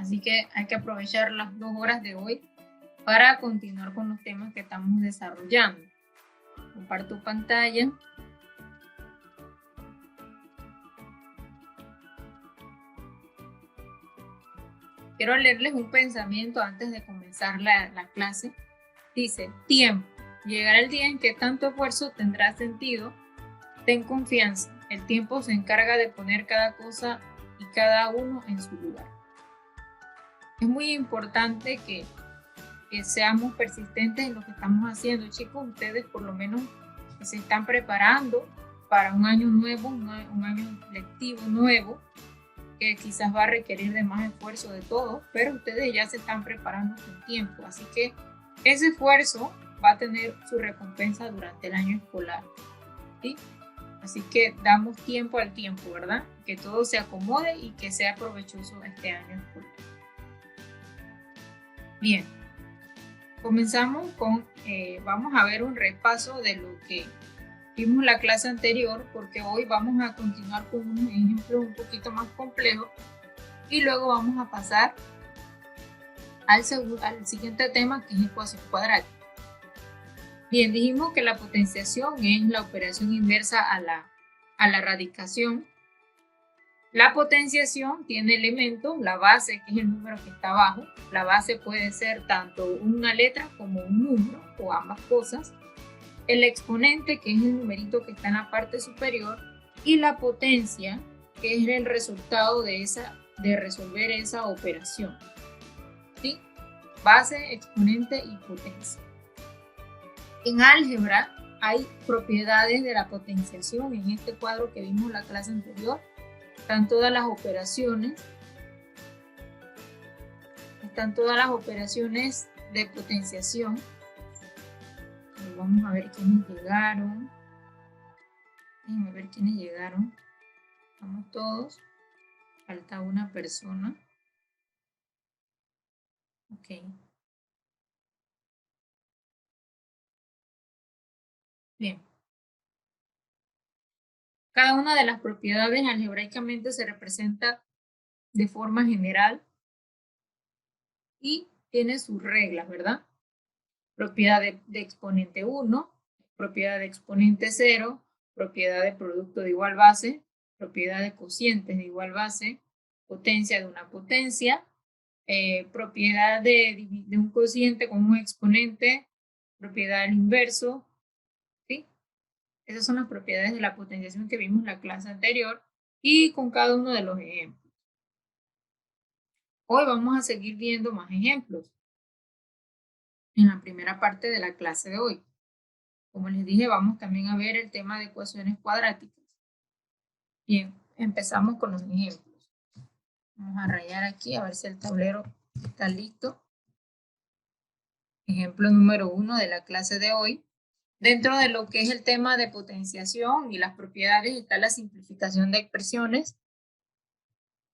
Así que hay que aprovechar las 2 horas de hoy para continuar con los temas que estamos desarrollando. Comparto pantalla. Quiero leerles un pensamiento antes de comenzar la clase. Dice, tiempo. Llegará el día en que tanto esfuerzo tendrá sentido. Ten confianza. El tiempo se encarga de poner cada cosa y cada uno en su lugar. Es muy importante que seamos persistentes en lo que estamos haciendo. Chicos, ustedes por lo menos se están preparando para un año nuevo, un año lectivo nuevo, que quizás va a requerir de más esfuerzo de todos, pero ustedes ya se están preparando con tiempo. Así que ese esfuerzo va a tener su recompensa durante el año escolar, ¿sí? Así que damos tiempo al tiempo, ¿verdad? Que todo se acomode y que sea provechoso este año escolar. Bien, comenzamos con, vamos a ver un repaso de lo que vimos la clase anterior, porque hoy vamos a continuar con un ejemplo un poquito más complejo y luego vamos a pasar al siguiente tema, que es ecuación cuadrática. Bien, dijimos que la potenciación es la operación inversa a la radicación. La potenciación tiene elementos, la base, que es el número que está abajo. La base puede ser tanto una letra como un número o ambas cosas. El exponente, que es el numerito que está en la parte superior, y la potencia, que es el resultado de resolver esa operación. ¿Sí? Base, exponente y potencia. En álgebra hay propiedades de la potenciación. En este cuadro que vimos en la clase anterior están todas las operaciones de potenciación. Vamos a ver quiénes llegaron. Déjenme ver quiénes llegaron. Estamos todos. Falta una persona. Ok. Bien. Cada una de las propiedades algebraicamente se representa de forma general y tiene sus reglas, ¿verdad? Propiedad de exponente 1, propiedad de exponente 0, propiedad de producto de igual base, propiedad de cocientes de igual base, potencia de una potencia, propiedad de un cociente con un exponente, propiedad del inverso, ¿sí? Esas son las propiedades de la potenciación que vimos en la clase anterior y con cada uno de los ejemplos. Hoy vamos a seguir viendo más ejemplos en la primera parte de la clase de hoy. Como les dije, vamos también a ver el tema de ecuaciones cuadráticas. Bien, empezamos con los ejemplos. Vamos a rayar aquí a ver si el tablero está listo. Ejemplo número 1 de la clase de hoy. Dentro de lo que es el tema de potenciación y las propiedades está la simplificación de expresiones,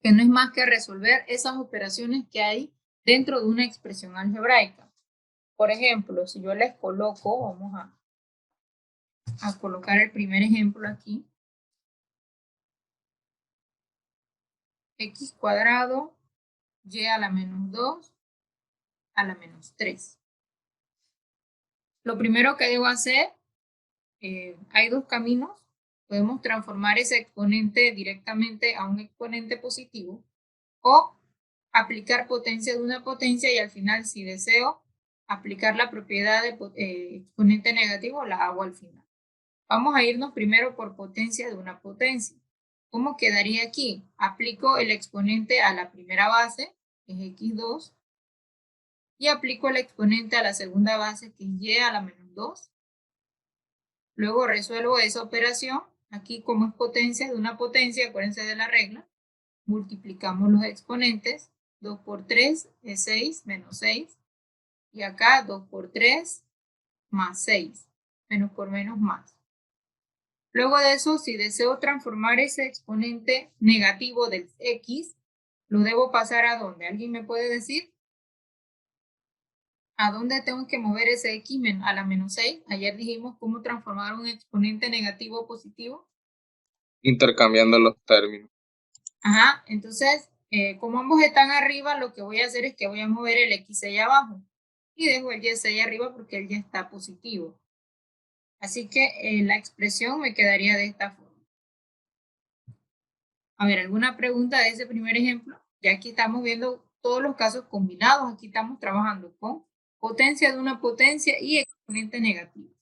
que no es más que resolver esas operaciones que hay dentro de una expresión algebraica. Por ejemplo, si yo les coloco, vamos a colocar el primer ejemplo aquí. X cuadrado y a la menos 2 a la menos 3. Lo primero que debo hacer, hay dos caminos. Podemos transformar ese exponente directamente a un exponente positivo o aplicar potencia de una potencia y al final, si deseo aplicar la propiedad de exponente negativo, la hago al final. Vamos a irnos primero por potencia de una potencia. ¿Cómo quedaría aquí? Aplico el exponente a la primera base, que es x2, y aplico el exponente a la segunda base, que es y a la menos 2. Luego resuelvo esa operación. Aquí, como es potencia de una potencia, acuérdense de la regla, multiplicamos los exponentes. 2 por 3 es 6, menos 6. Y acá 2 por 3 más 6. Menos por menos más. Luego de eso, si deseo transformar ese exponente negativo del x, lo debo pasar ¿a dónde? ¿Alguien me puede decir? ¿A dónde tengo que mover ese x a la menos 6? Ayer dijimos cómo transformar un exponente negativo a positivo. Intercambiando los términos. Ajá, entonces como ambos están arriba, lo que voy a hacer es que voy a mover el x6 abajo y dejo el y6 arriba porque él ya está positivo. Así que la expresión me quedaría de esta forma. A ver, ¿alguna pregunta de ese primer ejemplo? Ya aquí estamos viendo todos los casos combinados. Aquí estamos trabajando con potencia de una potencia y exponente negativo.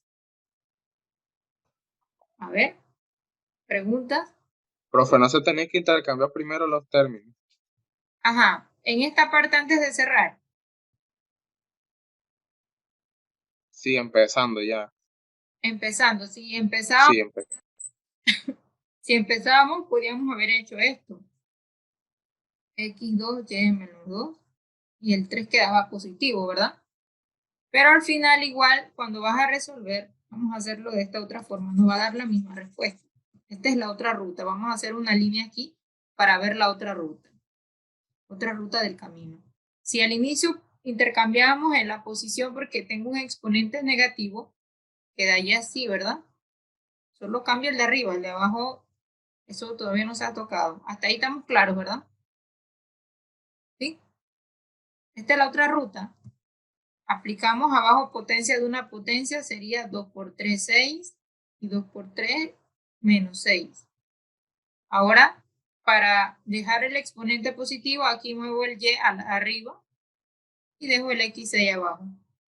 A ver, preguntas. Profe, ¿no se tenía que intercambiar primero los términos? Ajá, en esta parte antes de cerrar. Sí, empezando ya. Empezando, si Sí, empezábamos, podríamos haber hecho esto. X2, Y menos 2. Y el 3 quedaba positivo, ¿verdad? Pero al final igual, cuando vas a resolver, vamos a hacerlo de esta otra forma. Nos va a dar la misma respuesta. Esta es la otra ruta. Vamos a hacer una línea aquí para ver la otra ruta. Otra ruta del camino. Si al inicio intercambiábamos en la posición porque tengo un exponente negativo, quedaría así, ¿verdad? Solo cambio el de arriba, el de abajo, eso todavía no se ha tocado. Hasta ahí estamos claros, ¿verdad? ¿Sí? Esta es la otra ruta. Aplicamos abajo potencia de una potencia, sería 2 por 3, 6, y 2 por 3, menos 6. Ahora, para dejar el exponente positivo, aquí muevo el y arriba y dejo el x6 abajo.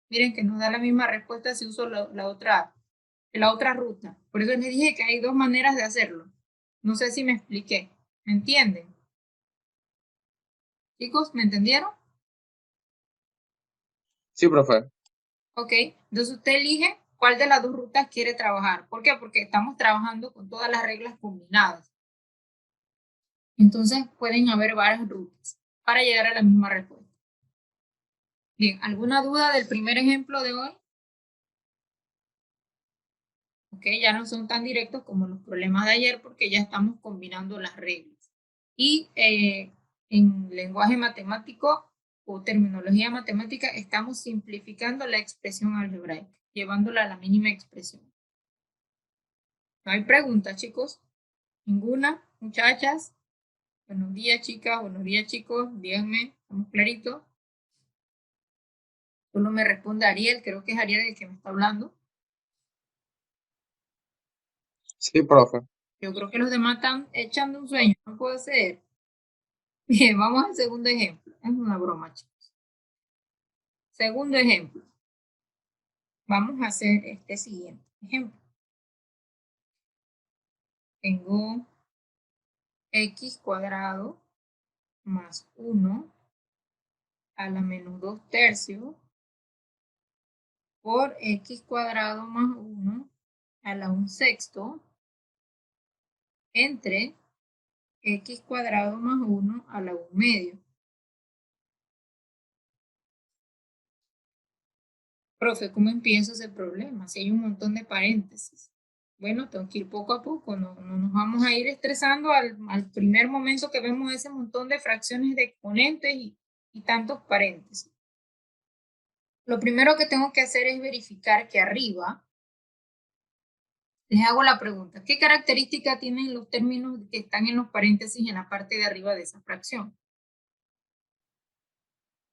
Miren que nos da la misma respuesta si uso la otra ruta. Por eso les dije que hay dos maneras de hacerlo. No sé si me expliqué. ¿Me entienden? Chicos, ¿me entendieron? sí, profe. Ok, entonces usted elige cuál de las dos rutas quiere trabajar. ¿Por qué? Porque estamos trabajando con todas las reglas combinadas. Entonces pueden haber varias rutas para llegar a la misma respuesta. Bien, ¿alguna duda del primer ejemplo de hoy? Ok, ya no son tan directos como los problemas de ayer porque ya estamos combinando las reglas. Y en lenguaje matemático o terminología matemática estamos simplificando la expresión algebraica, llevándola a la mínima expresión. ¿No hay preguntas, chicos? ¿Ninguna? Muchachas. Buenos días, chicas. Buenos días, chicos. Díganme, ¿estamos claritos? Solo me responde Ariel, creo que es Ariel el que me está hablando. Sí, profe. Yo creo que los demás están echando un sueño, no puede ser. Bien, vamos al segundo ejemplo. Es una broma, chicos. Segundo ejemplo. Vamos a hacer este siguiente ejemplo. Tengo x cuadrado más 1 a la menos 2 tercios por x cuadrado más 1 a la 1 sexto entre x cuadrado más 1 a la 1 medio. Profe, ¿cómo empiezo ese problema? Si hay un montón de paréntesis. Bueno, tengo que ir poco a poco, no nos vamos a ir estresando al primer momento que vemos ese montón de fracciones de exponentes y tantos paréntesis. Lo primero que tengo que hacer es verificar que arriba, les hago la pregunta, ¿qué característica tienen los términos que están en los paréntesis en la parte de arriba de esa fracción?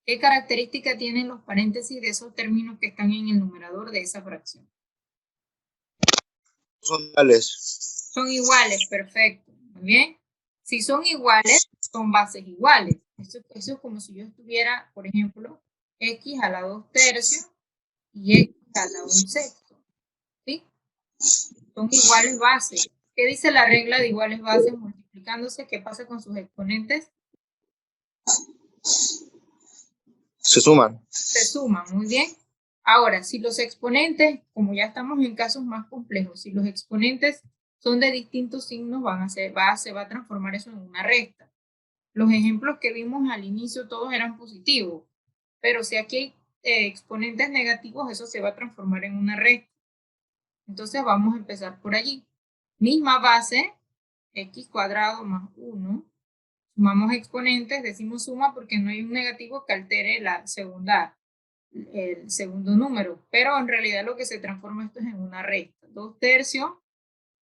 ¿Qué característica tienen los paréntesis de esos términos que están en el numerador de esa fracción? Son iguales. Son iguales, perfecto. Muy bien. Si son iguales, son bases iguales. Eso es como si yo estuviera, por ejemplo, x a la 2 tercios y x a la 1 sexto. ¿Sí? Son iguales bases. ¿Qué dice la regla de iguales bases multiplicándose? ¿Qué pasa con sus exponentes? Se suman. Se suman, muy bien. Ahora, si los exponentes, como ya estamos en casos más complejos, si los exponentes son de distintos signos, se va a transformar eso en una resta. Los ejemplos que vimos al inicio todos eran positivos, pero si aquí hay exponentes negativos, eso se va a transformar en una resta. Entonces vamos a empezar por allí. Misma base, x cuadrado más 1. Sumamos exponentes, decimos suma porque no hay un negativo que altere el segundo número, pero en realidad lo que se transforma esto es en una resta. 2 tercios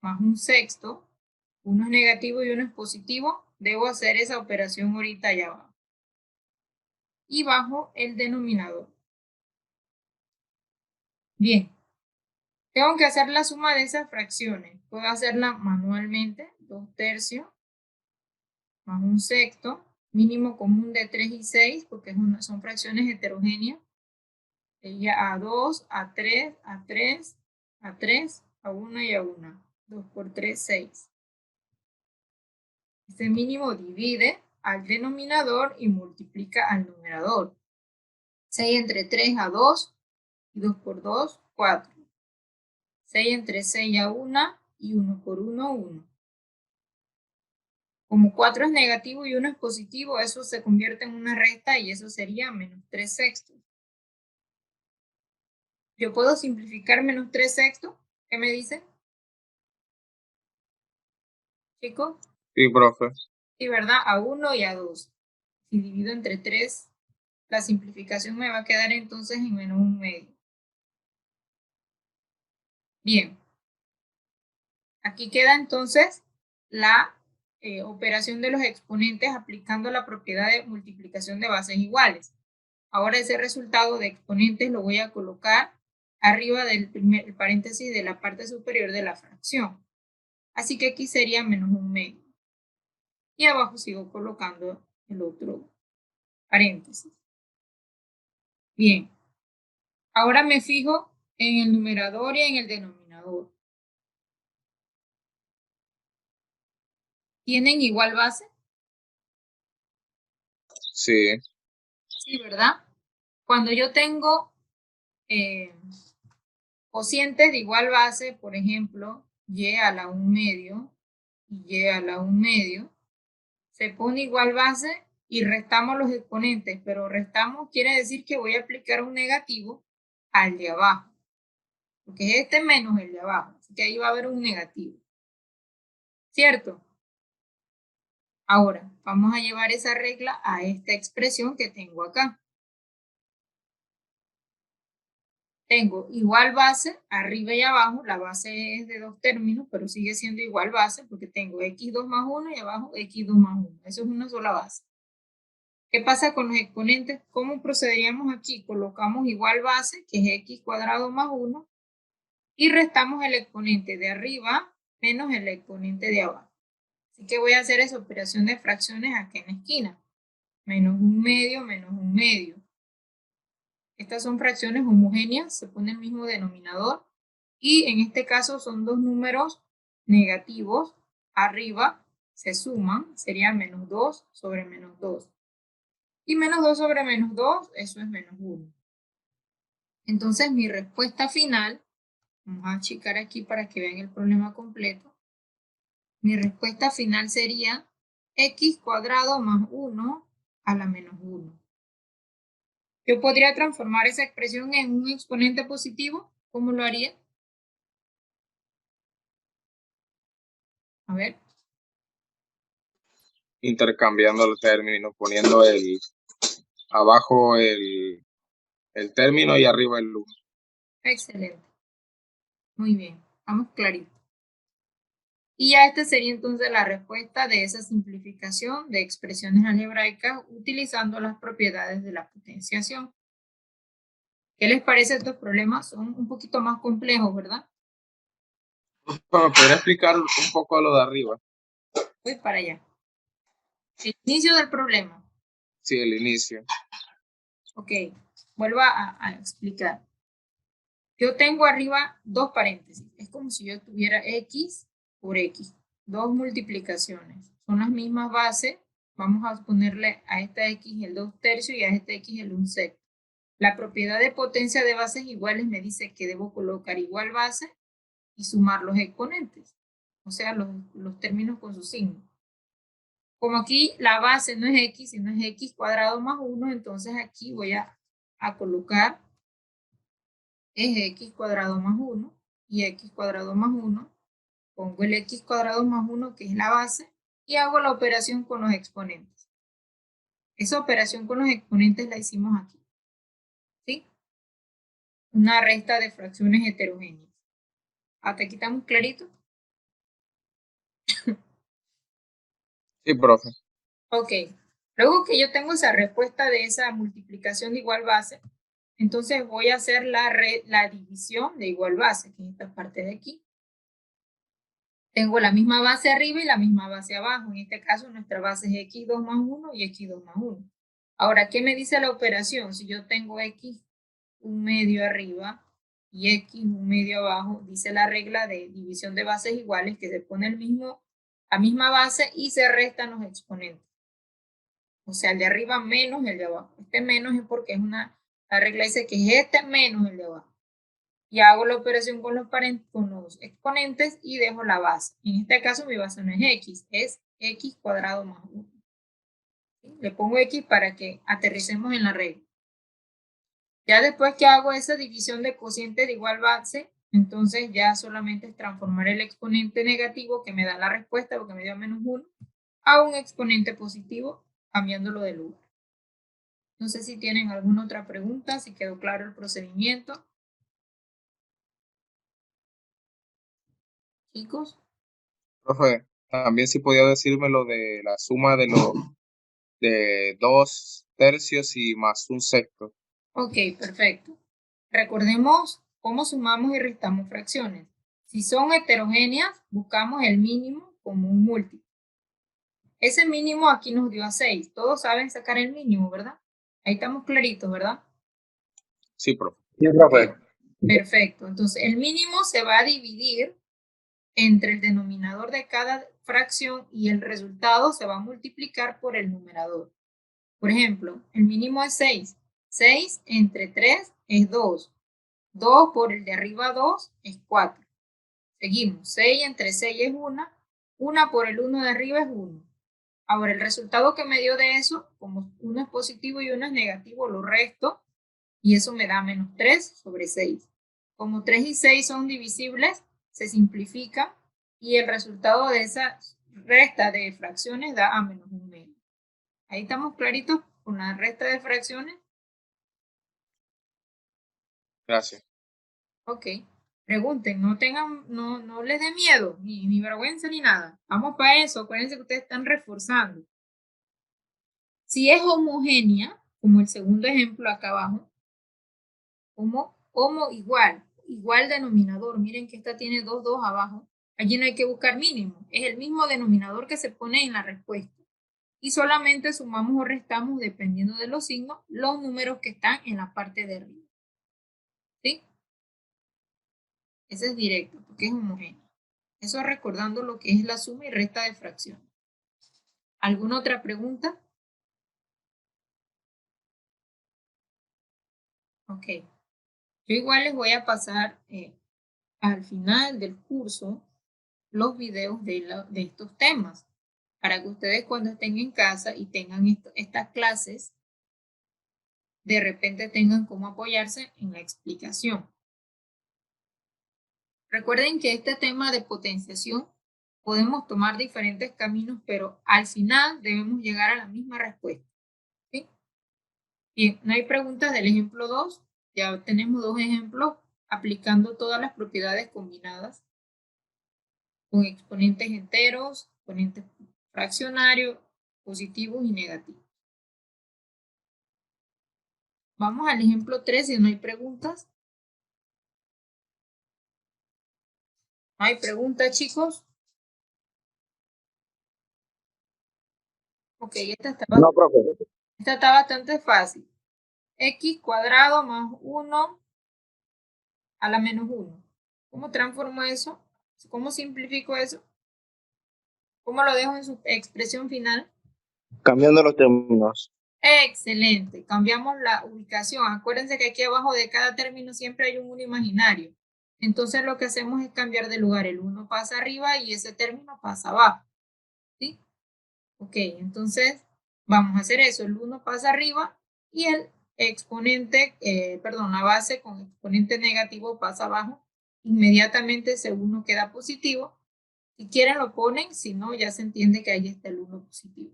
más 1 sexto, uno es negativo y uno es positivo, debo hacer esa operación ahorita allá abajo. Y bajo el denominador. Bien. Tengo que hacer la suma de esas fracciones. Puedo hacerla manualmente, 2/3 más 1/6, mínimo común de 3 y 6, porque son fracciones heterogéneas. Sería a 2, a 3, a 3, a 3, a 1 y a 1. 2 por 3, 6. Este mínimo divide al denominador y multiplica al numerador. 6 entre 3 a 2 y 2 por 2, 4. 6 entre 6 a 1 y 1 por 1, 1. Como 4 es negativo y 1 es positivo, eso se convierte en una recta y eso sería menos 3/6. Yo puedo simplificar menos 3/6. ¿Qué me dicen, chicos? Sí, profe. Sí, ¿verdad? A 1 y a 2. Si divido entre 3, la simplificación me va a quedar entonces en menos 1/2. Bien. Aquí queda entonces la operación de los exponentes aplicando la propiedad de multiplicación de bases iguales. Ahora ese resultado de exponentes lo voy a colocar arriba del primer paréntesis de la parte superior de la fracción. Así que aquí sería menos 1/2. Y abajo sigo colocando el otro paréntesis. Bien. Ahora me fijo en el numerador y en el denominador. ¿Tienen igual base? Sí. Sí, ¿verdad? Cuando yo tengo cocientes de igual base, por ejemplo, y a la 1/2 y y a la 1/2, se pone igual base y restamos los exponentes, pero restamos quiere decir que voy a aplicar un negativo al de abajo, porque es este menos el de abajo, así que ahí va a haber un negativo, ¿cierto? Ahora, vamos a llevar esa regla a esta expresión que tengo acá. Tengo igual base arriba y abajo, la base es de 2 términos, pero sigue siendo igual base porque tengo x2 más 1 y abajo x2 más 1. Eso es una sola base. ¿Qué pasa con los exponentes? ¿Cómo procederíamos aquí? Colocamos igual base, que es x cuadrado más 1, y restamos el exponente de arriba menos el exponente de abajo. Así que voy a hacer esa operación de fracciones aquí en la esquina. Menos 1/2 menos 1/2. Estas son fracciones homogéneas, se pone el mismo denominador y en este caso son dos números negativos. Arriba se suman, sería menos 2 sobre menos 2. Y menos 2 sobre menos 2, eso es menos 1. Entonces mi respuesta final, vamos a achicar aquí para que vean el problema completo. Mi respuesta final sería x cuadrado más 1 a la menos 1. Yo podría transformar esa expresión en un exponente positivo. ¿Cómo lo haría? A ver. Intercambiando los términos, poniendo abajo el término y arriba el 1. Excelente. Muy bien. Vamos clarito. Y ya esta sería entonces la respuesta de esa simplificación de expresiones algebraicas utilizando las propiedades de la potenciación. ¿Qué les parece estos problemas? Son un poquito más complejos, ¿verdad? Bueno, ¿podría explicar un poco lo de arriba? Voy para allá. El inicio del problema. Sí, el inicio. Ok, vuelvo a explicar. Yo tengo arriba dos paréntesis. Es como si yo tuviera x por x. Dos multiplicaciones. Son las mismas bases. Vamos a ponerle a esta x el 2/3 y a esta x el 1/6. La propiedad de potencia de bases iguales me dice que debo colocar igual base y sumar los exponentes. O sea, los términos con su signo. Como aquí la base no es x, sino es x cuadrado más 1, entonces aquí voy a colocar es x cuadrado más 1 y x cuadrado más 1. Pongo el x cuadrado más 1, que es la base, y hago la operación con los exponentes. Esa operación con los exponentes la hicimos aquí. ¿Sí? Una resta de fracciones heterogéneas. ¿Hasta aquí estamos claritos? Sí, profe. Ok. Luego que yo tengo esa respuesta de esa multiplicación de igual base, entonces voy a hacer la división de igual base, que es esta parte de aquí. Tengo la misma base arriba y la misma base abajo. En este caso, nuestra base es x2 más 1 y x2 más 1. Ahora, ¿qué me dice la operación? Si yo tengo x un medio arriba y x un medio abajo, dice la regla de división de bases iguales que se pone la misma base y se restan los exponentes. O sea, el de arriba menos el de abajo. Este menos es porque es la regla dice que es este menos el de abajo. Y hago la operación con los exponentes y dejo la base. En este caso mi base no es x, es x cuadrado más 1. ¿Sí? Le pongo x para que aterricemos en la regla. Ya después que hago esa división de cocientes de igual base, entonces ya solamente es transformar el exponente negativo que me da la respuesta, porque me dio menos 1, a un exponente positivo, cambiándolo de lugar. No sé si tienen alguna otra pregunta, si quedó claro el procedimiento. Chicos. Profe, también si podía decirme lo de la suma de 2/3 y más 1/6. Ok, perfecto. Recordemos cómo sumamos y restamos fracciones. Si son heterogéneas, buscamos el mínimo como un múltiplo. Ese mínimo aquí nos dio a 6. Todos saben sacar el mínimo, ¿verdad? Ahí estamos claritos, ¿verdad? Sí, profe. Sí, Ok, profe. perfecto. Entonces, el mínimo se va a dividir entre el denominador de cada fracción y el resultado se va a multiplicar por el numerador. Por ejemplo, el mínimo es 6. 6 entre 3 es 2. 2 por el de arriba 2 es 4. Seguimos. 6 entre 6 es 1. 1 por el 1 de arriba es 1. Ahora, el resultado que me dio de eso, como uno es positivo y uno es negativo, lo resto y eso me da menos 3 sobre 6. Como 3 y 6 son divisibles, se simplifica y el resultado de esa resta de fracciones da a menos 1 medio. Ahí estamos claritos con la resta de fracciones. Gracias. Ok. Pregunten, no les dé miedo, ni vergüenza, ni nada. Vamos para eso. Acuérdense que ustedes están reforzando. Si es homogénea, como el segundo ejemplo acá abajo, igual denominador. Miren que esta tiene 2 abajo. Allí no hay que buscar mínimo. Es el mismo denominador que se pone en la respuesta. Y solamente sumamos o restamos, dependiendo de los signos, los números que están en la parte de arriba. ¿Sí? Ese es directo, porque es homogéneo. Eso recordando lo que es la suma y resta de fracciones. ¿Alguna otra pregunta? Ok. Yo igual les voy a pasar al final del curso los videos de estos temas para que ustedes cuando estén en casa y tengan estas clases, de repente tengan cómo apoyarse en la explicación. Recuerden que este tema de potenciación podemos tomar diferentes caminos, pero al final debemos llegar a la misma respuesta. ¿Sí? Bien, no hay preguntas del ejemplo 2. Ya tenemos 2 ejemplos aplicando todas las propiedades combinadas con exponentes enteros, exponentes fraccionarios, positivos y negativos. Vamos al ejemplo 3 si no hay preguntas. ¿No hay preguntas, chicos? Ok, No, profe. esta está bastante fácil. X cuadrado más 1 a la menos 1. ¿Cómo transformo eso? ¿Cómo simplifico eso? ¿Cómo lo dejo en su expresión final? Cambiando los términos. Excelente. Cambiamos la ubicación. Acuérdense que aquí abajo de cada término siempre hay un 1 imaginario. Entonces lo que hacemos es cambiar de lugar. El 1 pasa arriba y ese término pasa abajo. ¿Sí? Ok, entonces vamos a hacer eso. El 1 pasa arriba y el la base con exponente negativo pasa abajo. Inmediatamente ese 1 queda positivo. Si quieren lo ponen, si no ya se entiende que ahí está el 1 positivo.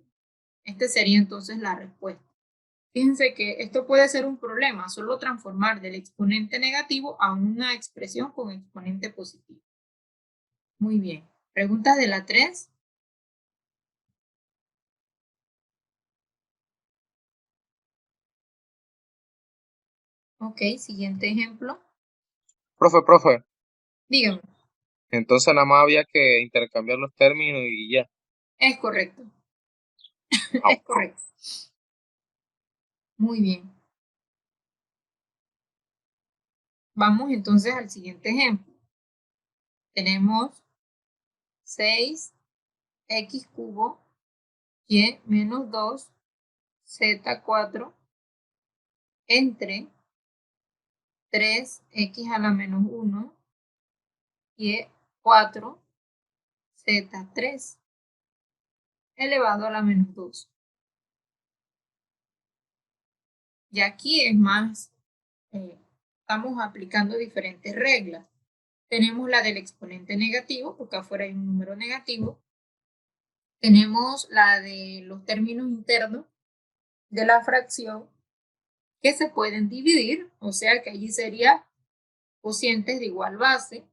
Este sería entonces la respuesta. Fíjense que esto puede ser un problema, solo transformar del exponente negativo a una expresión con exponente positivo. Muy bien. ¿Preguntas de la 3? Ok, siguiente ejemplo. Profe, Dígame. entonces nada más había que intercambiar los términos y ya. Es correcto. Ah, Es correcto. Muy bien. Vamos entonces al siguiente ejemplo. Tenemos 6x cubo y menos 2 z4 entre 3x a la menos 1 y 4 z3 elevado a la menos 2. Y aquí es más, estamos aplicando diferentes reglas. Tenemos la del exponente negativo, porque afuera hay un número negativo. Tenemos la de los términos internos de la fracción que se pueden dividir, o sea que allí sería cocientes de igual base.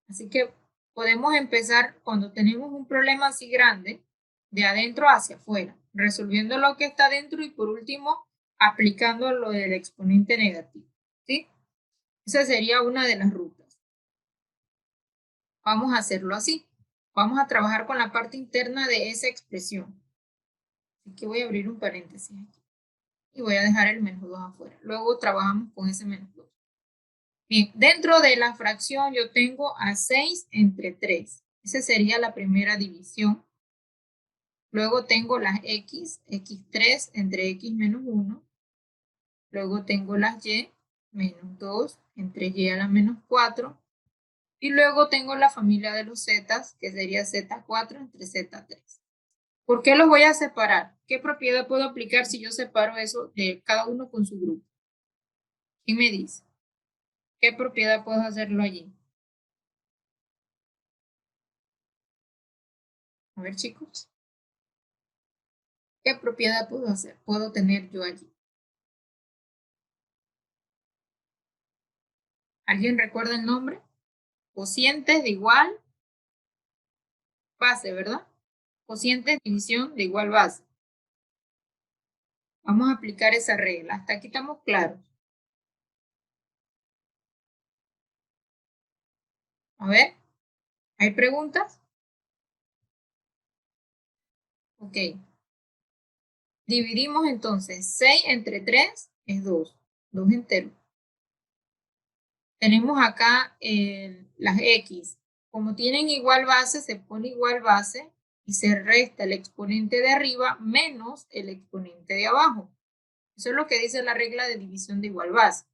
Así que podemos empezar cuando tenemos un problema así grande, de adentro hacia afuera, resolviendo lo que está dentro y por último aplicando lo del exponente negativo. ¿Sí? Esa sería una de las rutas. Vamos a hacerlo así. Vamos a trabajar con la parte interna de esa expresión. Así que voy a abrir un paréntesis aquí y voy a dejar el menos 2 afuera. Luego trabajamos con ese menos 2. Bien, dentro de la fracción yo tengo a 6 entre 3. Esa sería la primera división. Luego tengo las x3 entre x menos 1. Luego tengo las y, menos 2 entre y a la menos 4. Y luego tengo la familia de los zetas, que sería z4 entre z3. ¿Por qué los voy a separar? ¿Qué propiedad puedo aplicar si yo separo eso de cada uno con su grupo? ¿Quién me dice? ¿Qué propiedad puedo hacerlo allí? A ver, chicos. ¿Qué propiedad puedo hacer? Puedo tener yo allí. ¿Alguien recuerda el nombre? Cocientes de igual base, ¿verdad? Cocientes de división de igual base. Vamos a aplicar esa regla. Hasta aquí estamos claros. A ver, ¿hay preguntas? Ok. Dividimos entonces 6 entre 3 es 2. 2 enteros. Tenemos acá las X. Como tienen igual base, se pone igual base y se resta el exponente de arriba menos el exponente de abajo. Eso es lo que dice la regla de división de igual base.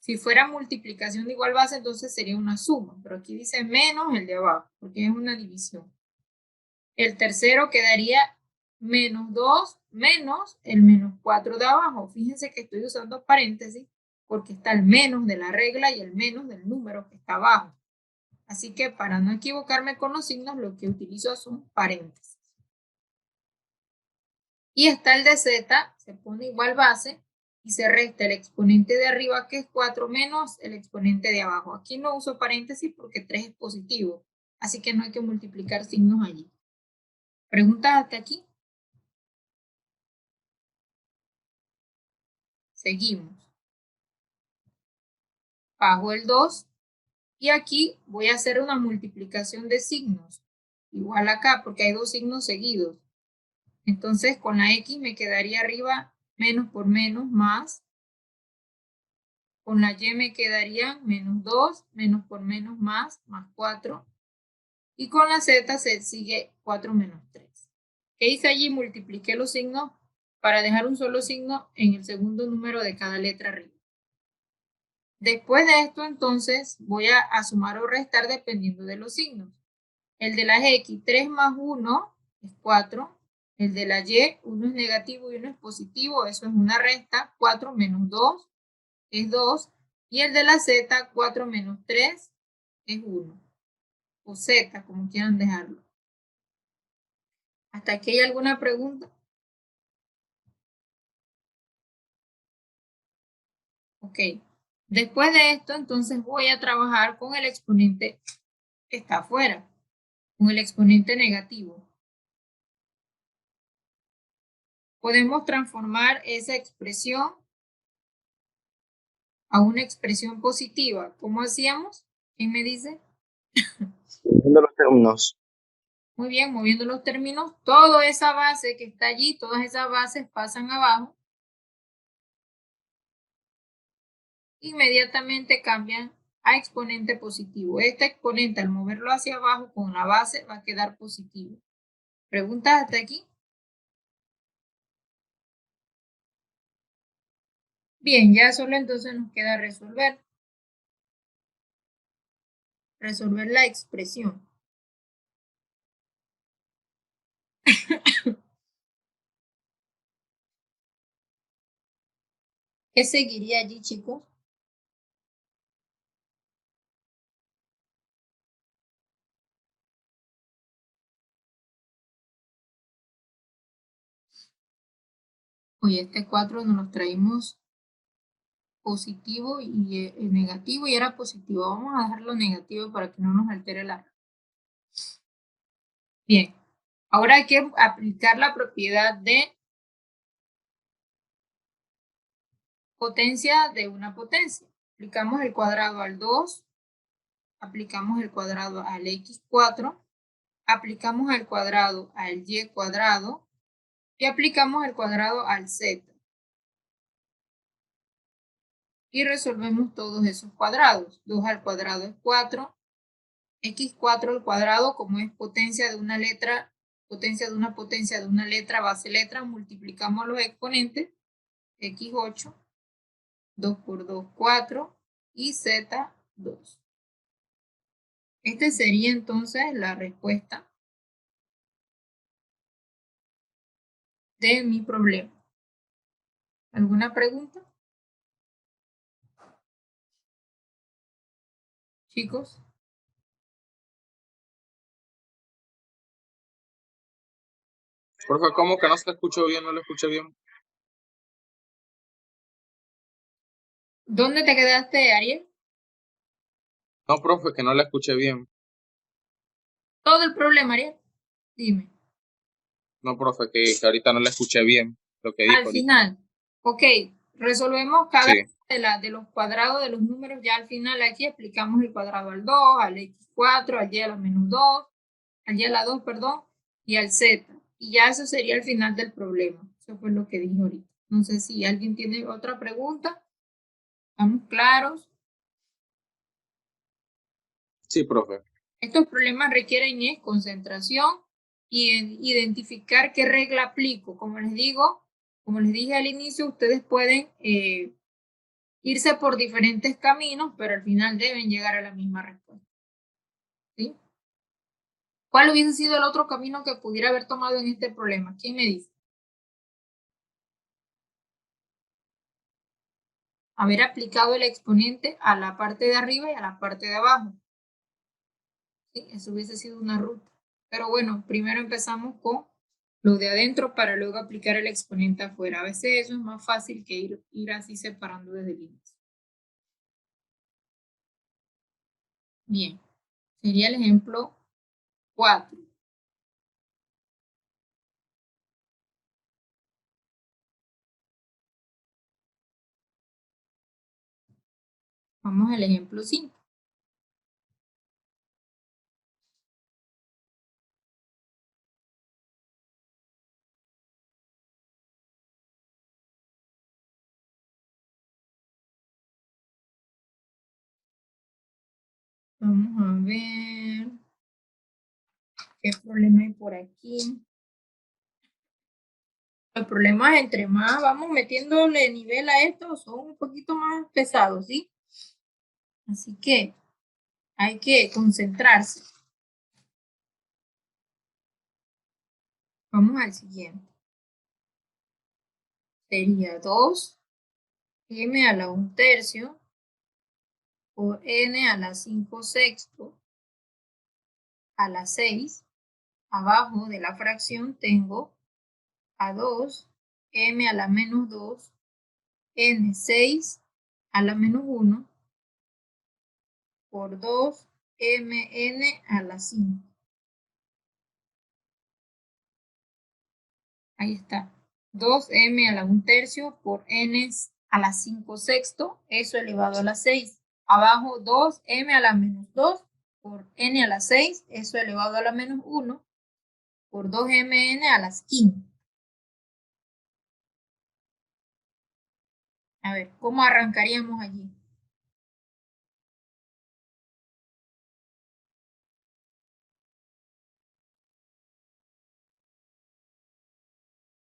Si fuera multiplicación de igual base, entonces sería una suma, pero aquí dice menos el de abajo, porque es una división. El tercero quedaría menos 2 menos el menos 4 de abajo. Fíjense que estoy usando paréntesis porque está el menos de la regla y el menos del número que está abajo. Así que para no equivocarme con los signos, lo que utilizo son paréntesis. Y está el de z, se pone igual base y se resta el exponente de arriba, que es 4, menos el exponente de abajo. Aquí no uso paréntesis porque 3 es positivo, así que no hay que multiplicar signos allí. ¿Preguntas hasta aquí? Seguimos. Bajo el 2 y aquí voy a hacer una multiplicación de signos. Igual acá, porque hay dos signos seguidos. Entonces con la X me quedaría arriba menos por menos más. Con la Y me quedaría menos 2, menos por menos más 4. Y con la Z se sigue 4 menos 3. ¿Qué hice allí? Multipliqué los signos para dejar un solo signo en el segundo número de cada letra arriba. Después de esto, entonces, voy a sumar o restar dependiendo de los signos. El de las X, 3 más 1 es 4. El de la Y, 1 es negativo y 1 es positivo, eso es una resta. 4 menos 2 es 2. Y el de la Z, 4 menos 3 es 1. O Z, como quieran dejarlo. ¿Hasta aquí hay alguna pregunta? Ok. Después de esto, entonces voy a trabajar con el exponente que está afuera, con el exponente negativo. Podemos transformar esa expresión a una expresión positiva. ¿Cómo hacíamos? ¿Quién me dice? Moviendo los términos. Muy bien, moviendo los términos. Toda esa base que está allí, todas esas bases pasan abajo. Inmediatamente cambian a exponente positivo. Este exponente, al moverlo hacia abajo con la base, va a quedar positivo. ¿Preguntas hasta aquí? Bien, ya solo entonces nos queda resolver la expresión. ¿Qué seguiría allí, chicos? Oye, este 4 nos lo traímos positivo y negativo y era positivo. Vamos a dejarlo negativo para que no nos altere la. Bien, ahora hay que aplicar la propiedad de potencia de una potencia. Aplicamos el cuadrado al 2, aplicamos el cuadrado al x4, aplicamos el cuadrado al y cuadrado y aplicamos el cuadrado al z. Y resolvemos todos esos cuadrados. 2 al cuadrado es 4, x4 al cuadrado, como es potencia de una letra, potencia de una letra, base letra, multiplicamos los exponentes, x8, 2 por 2, 4, y z, 2. Esta sería entonces la respuesta de mi problema. ¿Alguna pregunta? Chicos. Profe, ¿cómo que no se escuchó bien? ¿No lo escuché bien? ¿Dónde te quedaste, Ariel? No, profe, que no la escuché bien. Todo el problema, Ariel. Dime. No, profe, que ahorita no la escuché bien lo que dijo Al ahorita. final. Ok, resolvemos cada Sí. de los cuadrados de los números. Ya al final aquí aplicamos el cuadrado al 2, al x4, al y a la menos 2, al y a la 2, perdón, y al z. Y ya eso sería el final del problema. Eso fue lo que dije ahorita. No sé si alguien tiene otra pregunta. ¿Estamos claros? Sí, profe. Estos problemas requieren concentración y identificar qué regla aplico. Como les digo, como les dije al inicio, ustedes pueden irse por diferentes caminos, pero al final deben llegar a la misma respuesta. ¿Sí? ¿Cuál hubiese sido el otro camino que pudiera haber tomado en este problema? ¿Quién me dice? Haber aplicado el exponente a la parte de arriba y a la parte de abajo. ¿Sí? Eso hubiese sido una ruta. Pero bueno, primero empezamos con lo de adentro para luego aplicar el exponente afuera. A veces eso es más fácil que ir así separando desde el inicio. Bien, sería el ejemplo 4. Vamos al ejemplo 5. Vamos a ver qué problema hay por aquí. Los problemas, entre más vamos metiéndole nivel a esto, son un poquito más pesados, ¿sí? Así que hay que concentrarse. Vamos al siguiente. Sería 2m a la 1/3 por n a la 5/6 a la 6. Abajo de la fracción tengo a 2m a la menos 2, n6 a la menos 1 por 2mn a la 5. Ahí está. 2m a la 1/3 por n a la 5 sexto, eso elevado a la 6. Abajo 2m a la menos 2 por n a la 6, eso elevado a la menos 1 por 2mn a las 15. A ver, ¿cómo arrancaríamos allí?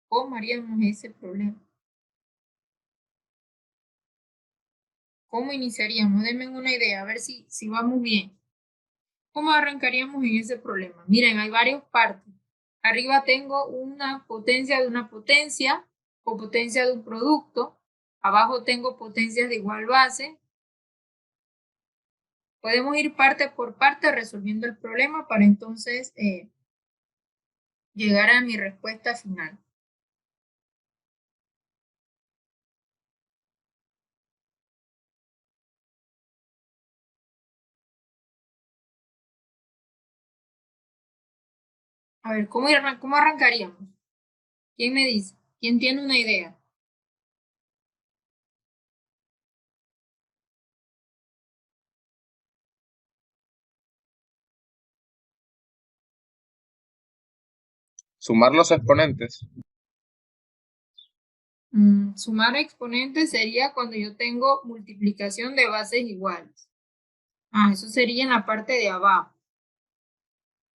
¿Cómo haríamos ese problema? ¿Cómo iniciaríamos? Denme una idea, a ver si vamos bien. ¿Cómo arrancaríamos en ese problema? Miren, hay varias partes. Arriba tengo una potencia de una potencia o potencia de un producto. Abajo tengo potencias de igual base. Podemos ir parte por parte resolviendo el problema para entonces llegar a mi respuesta final. A ver, ¿cómo arrancaríamos? ¿Quién me dice? ¿Quién tiene una idea? Sumar los exponentes. Sumar exponentes sería cuando yo tengo multiplicación de bases iguales. Eso sería en la parte de abajo.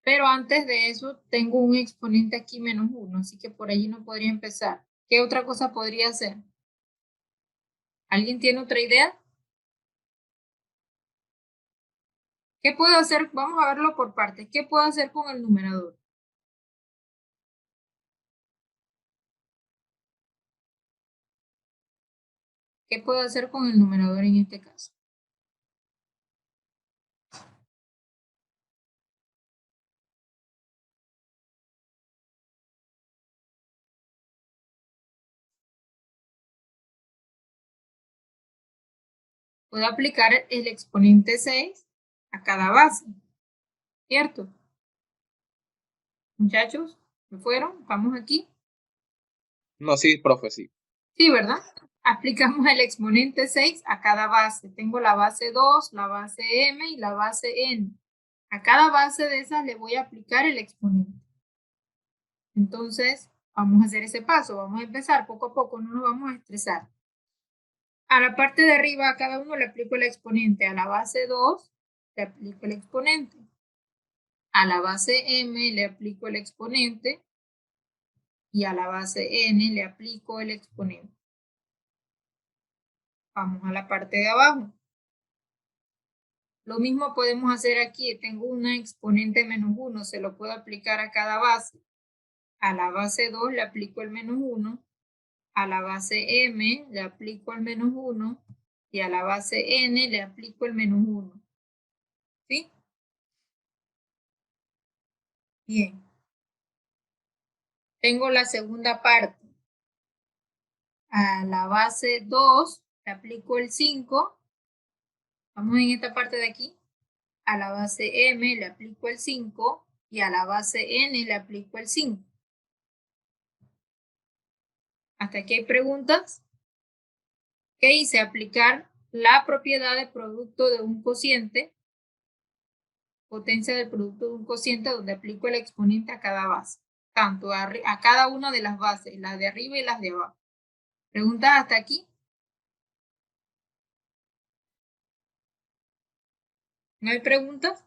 Pero antes de eso tengo un exponente aquí menos 1, así que por allí no podría empezar. ¿Qué otra cosa podría hacer? ¿Alguien tiene otra idea? ¿Qué puedo hacer? Vamos a verlo por partes. ¿Qué puedo hacer con el numerador? ¿Qué puedo hacer con el numerador en este caso? Puedo aplicar el exponente 6 a cada base, ¿cierto? Muchachos, ¿me fueron? ¿Vamos aquí? No, sí, profe, sí. Sí, ¿verdad? Aplicamos el exponente 6 a cada base. Tengo la base 2, la base m y la base n. A cada base de esas le voy a aplicar el exponente. Entonces, vamos a hacer ese paso. Vamos a empezar poco a poco, no nos vamos a estresar. A la parte de arriba, a cada uno le aplico el exponente. A la base 2 le aplico el exponente. A la base m le aplico el exponente. Y a la base n le aplico el exponente. Vamos a la parte de abajo. Lo mismo podemos hacer aquí. Tengo una exponente menos 1. Se lo puedo aplicar a cada base. A la base 2 le aplico el menos 1. A la base m le aplico el menos 1. Y a la base n le aplico el menos 1. ¿Sí? Bien. Tengo la segunda parte. A la base 2 le aplico el 5. Vamos en esta parte de aquí. A la base m le aplico el 5 y a la base n le aplico el 5. ¿Hasta aquí hay preguntas? ¿Qué hice? Aplicar la propiedad de producto de un cociente, potencia del producto de un cociente, donde aplico el exponente a cada base, tanto a cada una de las bases, las de arriba y las de abajo. ¿Preguntas hasta aquí? ¿No hay preguntas?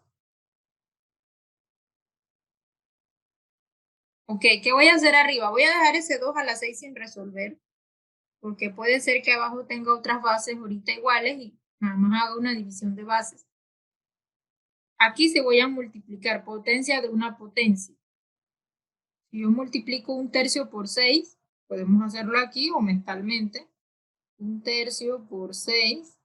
Ok, ¿qué voy a hacer arriba? Voy a dejar ese 2 a la 6 sin resolver, porque puede ser que abajo tenga otras bases ahorita iguales y nada más haga una división de bases. Aquí se voy a multiplicar potencia de una potencia. Si yo multiplico 1/3 por 6, podemos hacerlo aquí o mentalmente. 1/3 por 6.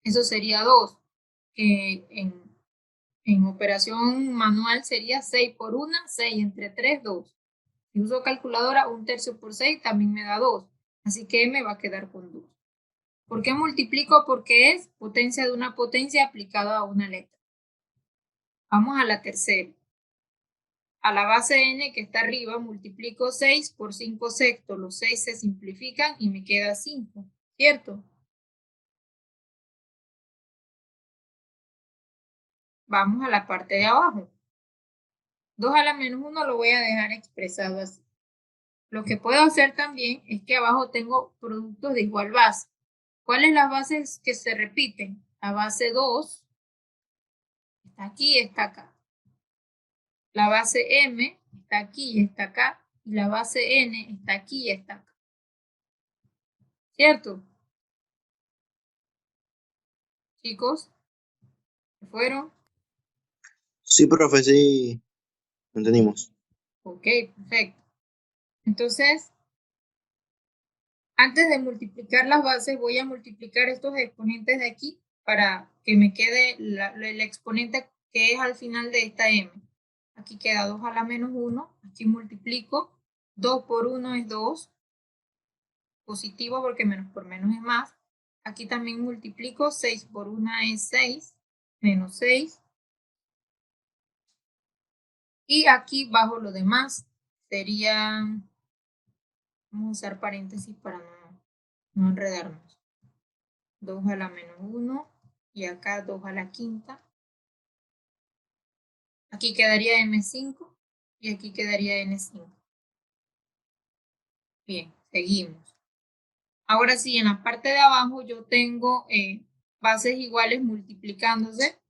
Eso sería 2. En operación manual sería 6 por 1, 6 entre 3, 2. Si uso calculadora, 1/3 por 6 también me da 2. Así que me va a quedar con 2. ¿Por qué multiplico? Porque es potencia de una potencia aplicada a una letra. Vamos a la tercera. a la base n que está arriba, multiplico 6 por 5 sextos. Los 6 se simplifican y me queda 5, ¿cierto? Vamos a la parte de abajo. 2 a la menos 1 lo voy a dejar expresado así. Lo que puedo hacer también es que abajo tengo productos de igual base. ¿Cuáles las bases que se repiten? La base 2 está aquí y está acá. La base m está aquí y está acá. Y la base n está aquí y está acá. ¿Cierto? Chicos, ¿se fueron? Sí, profe, sí. Entendimos. Ok, perfecto. Entonces, antes de multiplicar las bases, voy a multiplicar estos exponentes de aquí para que me quede el exponente que es al final de esta m. Aquí queda 2 a la menos 1. Aquí multiplico. 2 por 1 es 2. Positivo porque menos por menos es más. Aquí también multiplico. 6 por 1 es 6. Menos 6. Y aquí bajo lo demás sería... Vamos a usar paréntesis para no enredarnos. 2 a la menos 1 y acá 2 a la quinta. Aquí quedaría M5 y aquí quedaría N5. Bien, seguimos. Ahora sí, en la parte de abajo yo tengo bases iguales multiplicándose.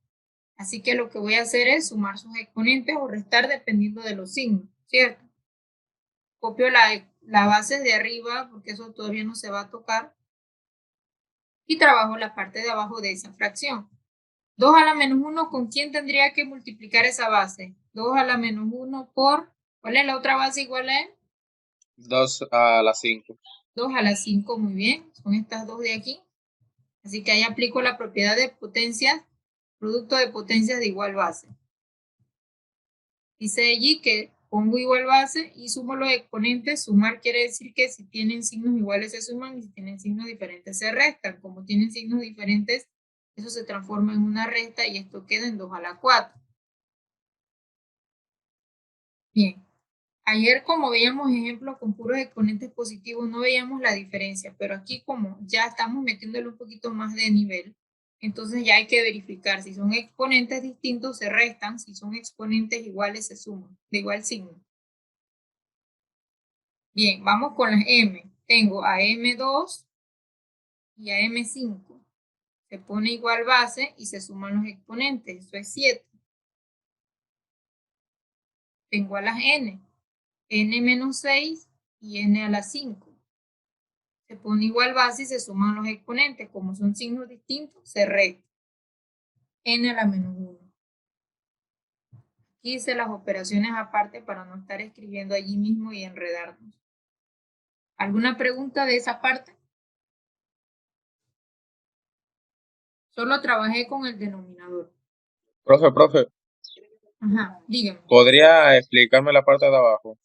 Así que lo que voy a hacer es sumar sus exponentes o restar dependiendo de los signos, ¿cierto? Copio la base de arriba porque eso todavía no se va a tocar. Y trabajo la parte de abajo de esa fracción. 2 a la menos 1, ¿con quién tendría que multiplicar esa base? 2 a la menos 1 por... ¿Cuál es la otra base igual a él? 2 a la 5. 2 a la 5, muy bien. Son estas dos de aquí. Así que ahí aplico la propiedad de potencias, producto de potencias de igual base. Dice allí que pongo igual base y sumo los exponentes. Sumar quiere decir que si tienen signos iguales se suman y si tienen signos diferentes se restan. Como tienen signos diferentes, eso se transforma en una resta y esto queda en 2 a la 4. Bien. Ayer, como veíamos ejemplos con puros exponentes positivos, no veíamos la diferencia, pero aquí como ya estamos metiéndole un poquito más de nivel, entonces ya hay que verificar si son exponentes distintos se restan, si son exponentes iguales se suman, de igual signo. Bien, vamos con las M. Tengo a M2 y a M5. Se pone igual base y se suman los exponentes, eso es 7. Tengo a las N, N-6 y N a la 5. Se pone igual base y se suman los exponentes. Como son signos distintos, se resta. N a la menos 1. Aquí hice las operaciones aparte para no estar escribiendo allí mismo y enredarnos. ¿Alguna pregunta de esa parte? Solo trabajé con el denominador. Profe, Ajá, dígame. ¿podría explicarme la parte de abajo?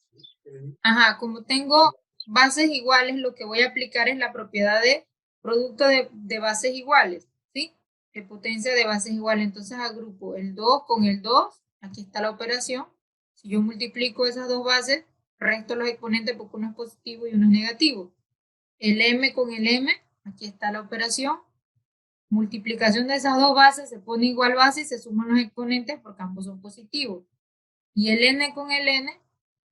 Ajá, como tengo bases iguales, lo que voy a aplicar es la propiedad de producto de bases iguales, ¿sí? De potencia de bases iguales. Entonces agrupo el 2 con el 2. Aquí está la operación. Si yo multiplico esas dos bases, resto los exponentes porque uno es positivo y uno es negativo. El m con el m, aquí está la operación. Multiplicación de esas dos bases, se pone igual base y se suman los exponentes porque ambos son positivos. Y el n con el n,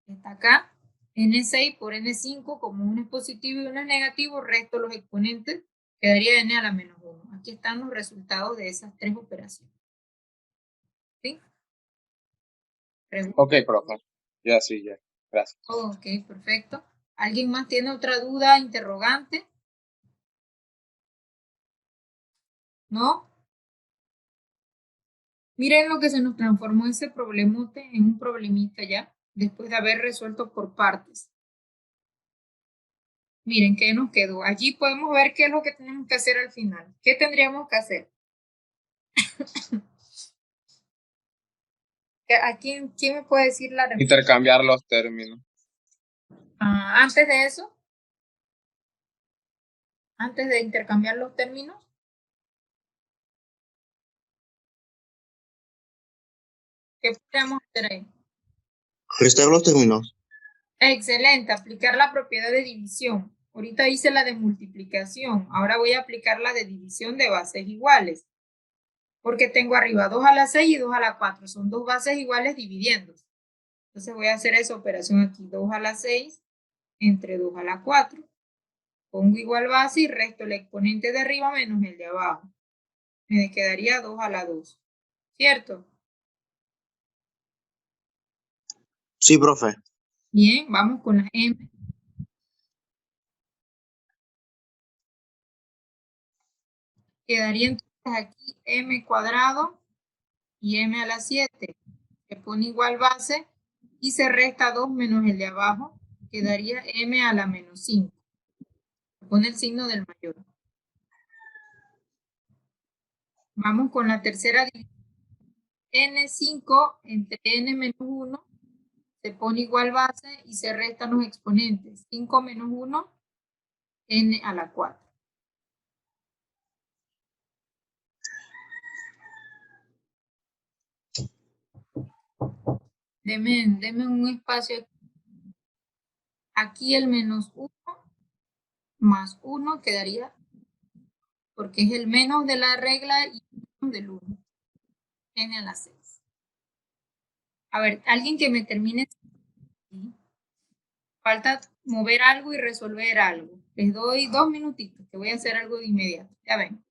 está acá, N6 por N5, como uno es positivo y uno es negativo, resto los exponentes, quedaría N a la menos 1. Aquí están los resultados de esas tres operaciones. ¿Sí? Ok, profe. Ya, sí, ya. Gracias. Ok, perfecto. ¿Alguien más tiene otra duda, interrogante? ¿No? Miren lo que se nos transformó ese problemote en un problemita ya, después de haber resuelto por partes. Miren qué nos quedó. Allí podemos ver qué es lo que tenemos que hacer al final. ¿Qué tendríamos que hacer? ¿Quién me puede decir la respuesta? Intercambiar los términos. Antes de eso, antes de intercambiar los términos, ¿qué podríamos hacer ahí? Restar los términos. Excelente, aplicar la propiedad de división. Ahorita hice la de multiplicación, ahora voy a aplicar la de división de bases iguales. Porque tengo arriba 2 a la 6 y 2 a la 4, son dos bases iguales dividiendo. Entonces voy a hacer esa operación aquí, 2 a la 6 entre 2 a la 4. Pongo igual base y resto el exponente de arriba menos el de abajo. Me quedaría 2 a la 2, ¿cierto? Sí, profe. Bien, vamos con la m. Quedaría entonces aquí m cuadrado y m a la 7. Se pone igual base y se resta 2 menos el de abajo. Quedaría m a la menos 5. Se pone el signo del mayor. Vamos con la tercera división. N5 entre n menos 1 se pone igual base y se restan los exponentes. 5 menos 1, n a la 4. Deme un espacio aquí. Aquí el menos 1 más 1 quedaría, porque es el menos de la regla y el menos del 1. N a la 6. A ver, alguien que me termine. Falta mover algo y resolver algo. Les doy 2 minutitos, que voy a hacer algo de inmediato. Ya ven.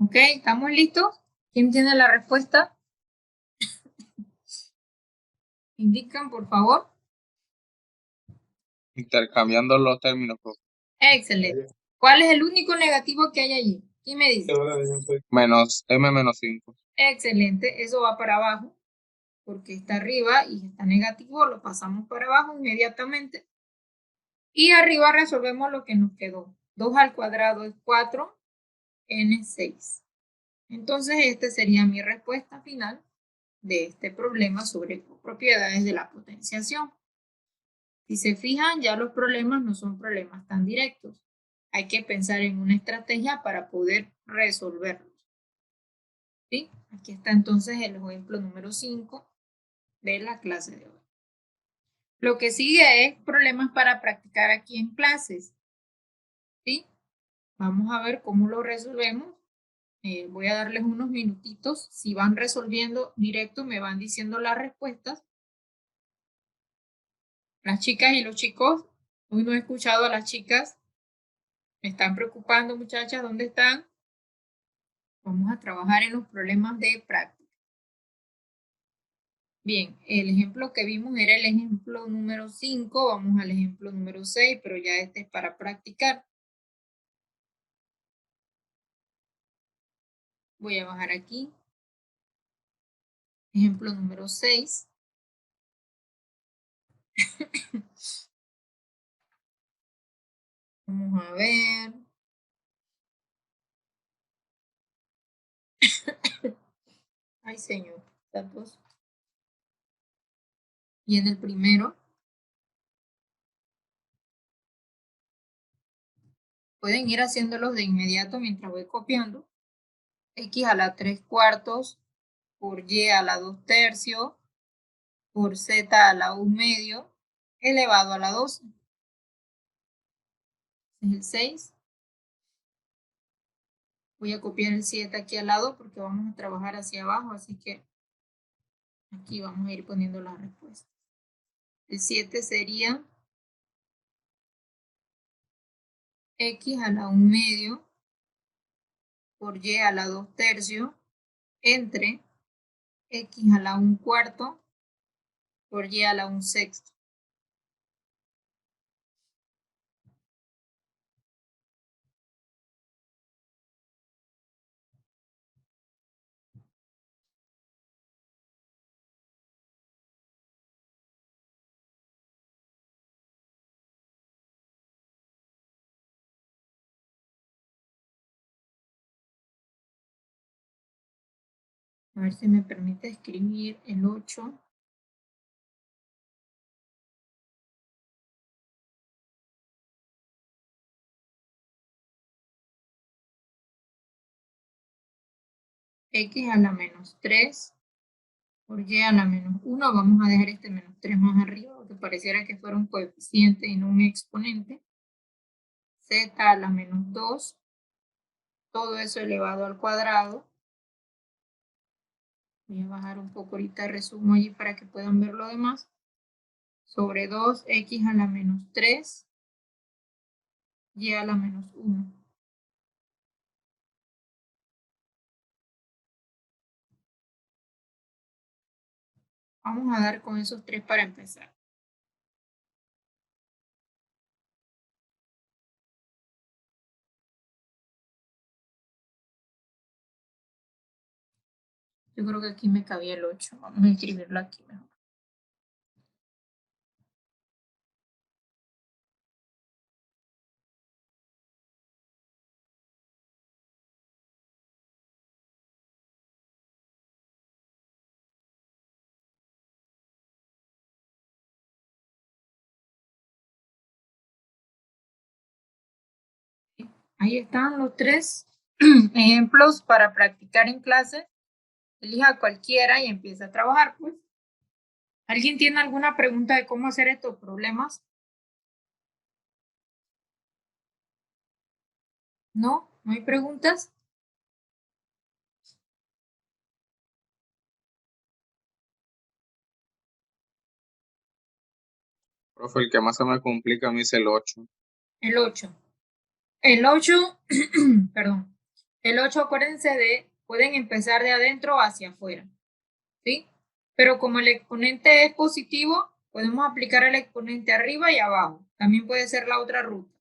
Ok, ¿estamos listos? ¿Quién tiene la respuesta? Indican, por favor. Intercambiando los términos, profe. Excelente. ¿Cuál es el único negativo que hay allí? ¿Quién me dice? Menos m menos 5. Excelente, eso va para abajo, porque está arriba y está negativo, lo pasamos para abajo inmediatamente. Y arriba resolvemos lo que nos quedó. 2 al cuadrado es 4, n 6. Entonces, esta sería mi respuesta final de este problema sobre propiedades de la potenciación. Si se fijan, ya los problemas no son problemas tan directos. Hay que pensar en una estrategia para poder resolverlos. ¿Sí? Aquí está entonces el ejemplo número 5 de la clase de hoy. Lo que sigue es problemas para practicar aquí en clases. ¿Sí? Vamos a ver cómo lo resolvemos. Voy a darles unos minutitos. Si van resolviendo directo, me van diciendo las respuestas. Las chicas y los chicos, hoy no he escuchado a las chicas. Me están preocupando, muchachas, ¿dónde están? Vamos a trabajar en los problemas de práctica. Bien, el ejemplo que vimos era el ejemplo número 5. Vamos al ejemplo número 6, pero ya este es para practicar. Voy a bajar aquí. Ejemplo número 6. Vamos a ver. Ay, señor. Tantos. Y en el primero, pueden ir haciéndolos de inmediato mientras voy copiando. X a la 3/4 por Y a la 2/3 por Z a la 1/2 elevado a la 12. Es el 6. Voy a copiar el 7 aquí al lado porque vamos a trabajar hacia abajo, así que aquí vamos a ir poniendo las respuestas. El 7 sería X a la 1/2 por Y a la 2/3 entre X a la 1/4 por Y a la 1/6. A ver si me permite escribir el 8. X a la menos 3 por Y a la menos 1. Vamos a dejar este menos 3 más arriba, porque pareciera que fuera un coeficiente y no un exponente. Z a la menos 2. Todo eso elevado al cuadrado. Voy a bajar un poco ahorita el resumo allí para que puedan ver lo demás. Sobre 2x a la menos 3, y a la menos 1. Vamos a dar con esos tres para empezar. Yo creo que aquí me cabía el 8. Vamos a escribirlo aquí mejor. Ahí están los tres ejemplos para practicar en clase. Elija cualquiera y empieza a trabajar, pues. ¿Alguien tiene alguna pregunta de cómo hacer estos problemas? ¿No? ¿No hay preguntas? Profe, el que más se me complica a mí es el 8. El 8. El 8, perdón. El 8, acuérdense pueden empezar de adentro hacia afuera, ¿sí? Pero como el exponente es positivo, podemos aplicar el exponente arriba y abajo. También puede ser la otra ruta.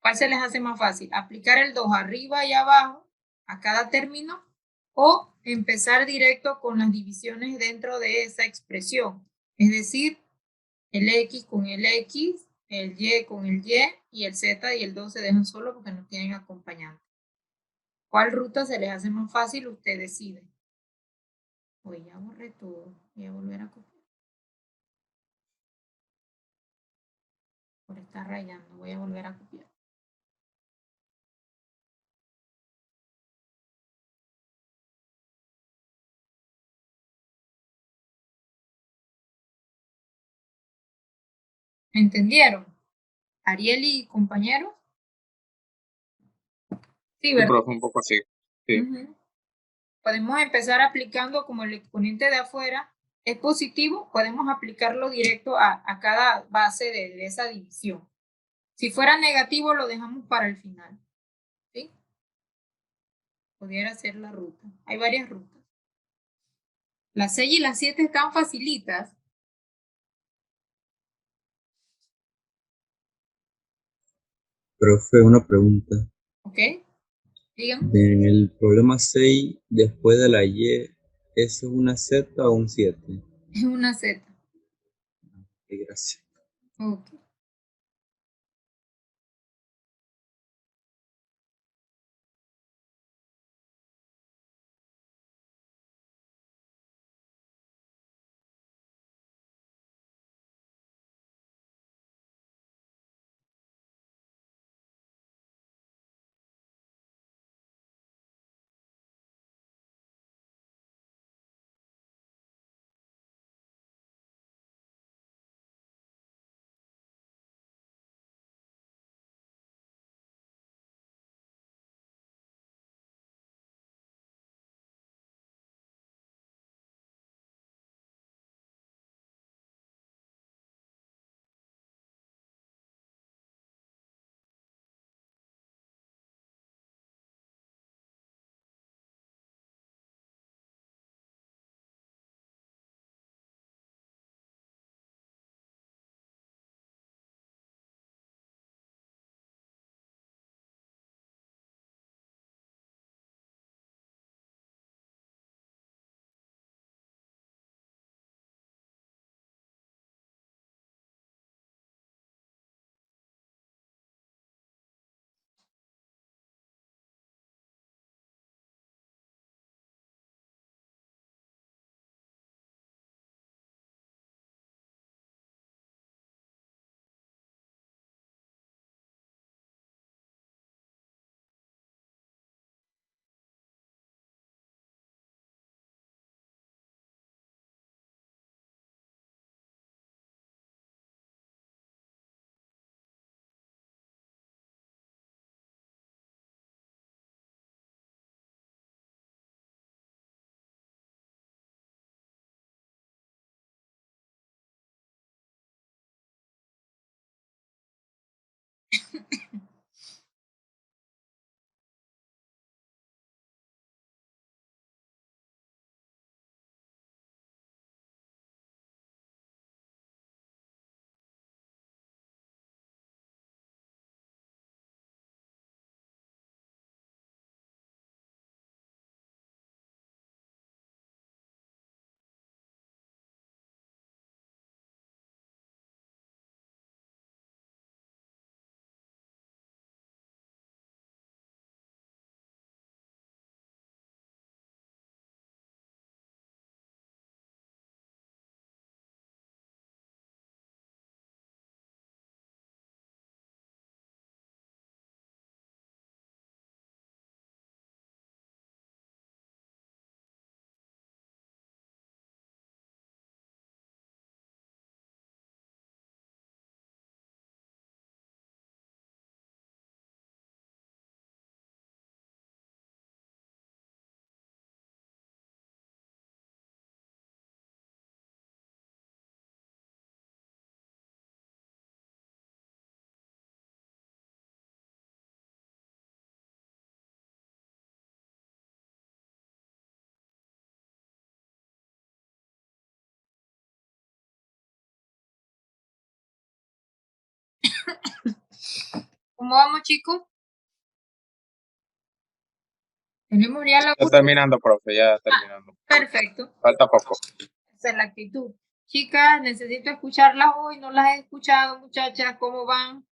¿Cuál se les hace más fácil? ¿Aplicar el 2 arriba y abajo a cada término o empezar directo con las divisiones dentro de esa expresión? Es decir, el X con el X, el Y con el Y el Z y el 2 se dejan solo porque no tienen acompañante. ¿Cuál ruta se les hace más fácil? Usted decide. Oye, ya borré todo. Voy a volver a copiar. Por estar rayando, voy a volver a copiar. ¿Entendieron? Ariel y compañeros. Sí, Sí, ¿verdad? profe, un poco así. Sí. Podemos empezar aplicando como el exponente de afuera es positivo, podemos aplicarlo directo a cada base de esa división. Si fuera negativo, lo dejamos para el final. ¿Sí? Pudiera ser la ruta. Hay varias rutas. Las 6 y las 7 están facilitas. Profe, una pregunta. ¿Ok? Díganme. En el problema 6, después de la Y, ¿eso es una Z o un 7? Es una Z. Gracias. Ok. ¿Cómo vamos, chicos? Tenemos ya la... Ya terminando, profe, ya terminando. Perfecto. Falta poco. Esa es la actitud. Chicas, necesito escucharlas hoy, no las he escuchado, muchachas, ¿cómo van?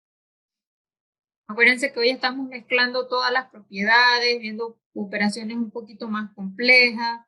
Acuérdense que hoy estamos mezclando todas las propiedades, viendo operaciones un poquito más complejas.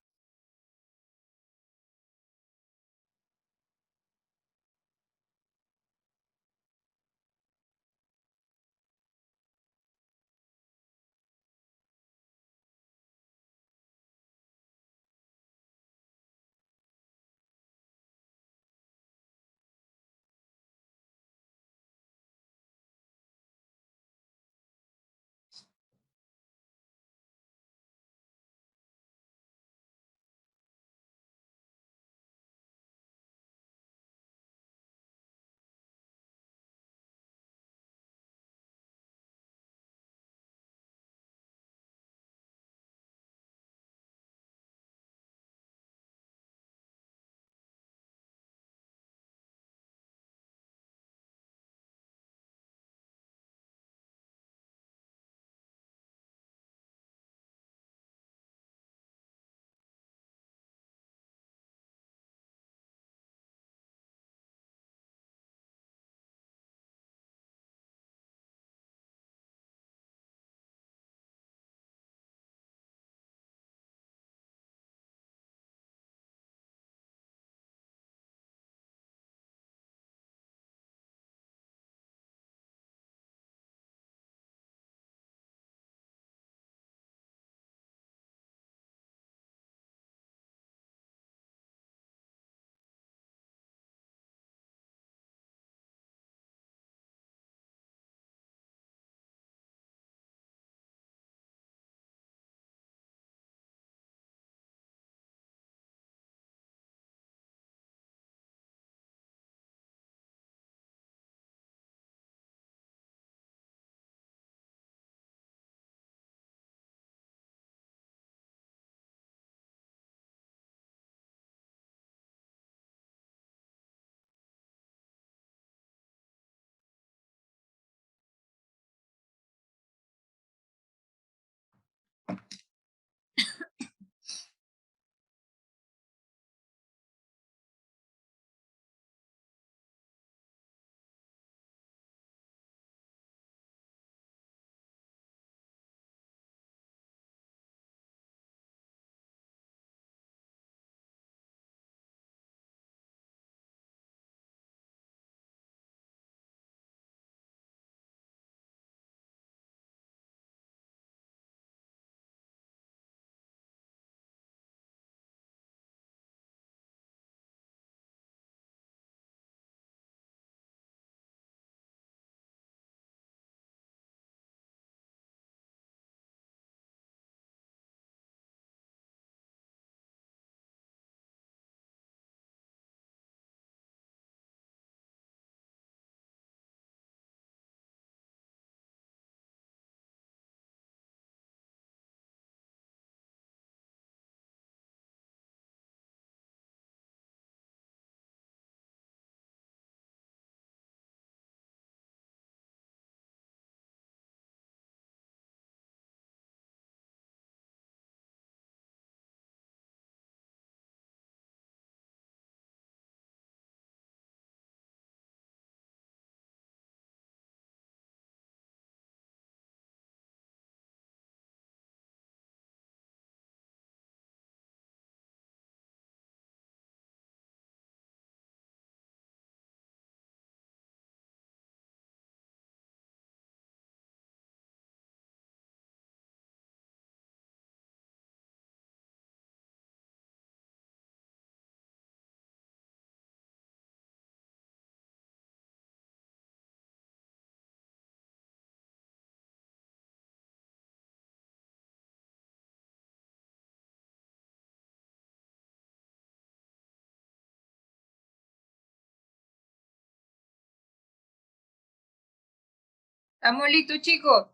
¿Estamos listos, chicos?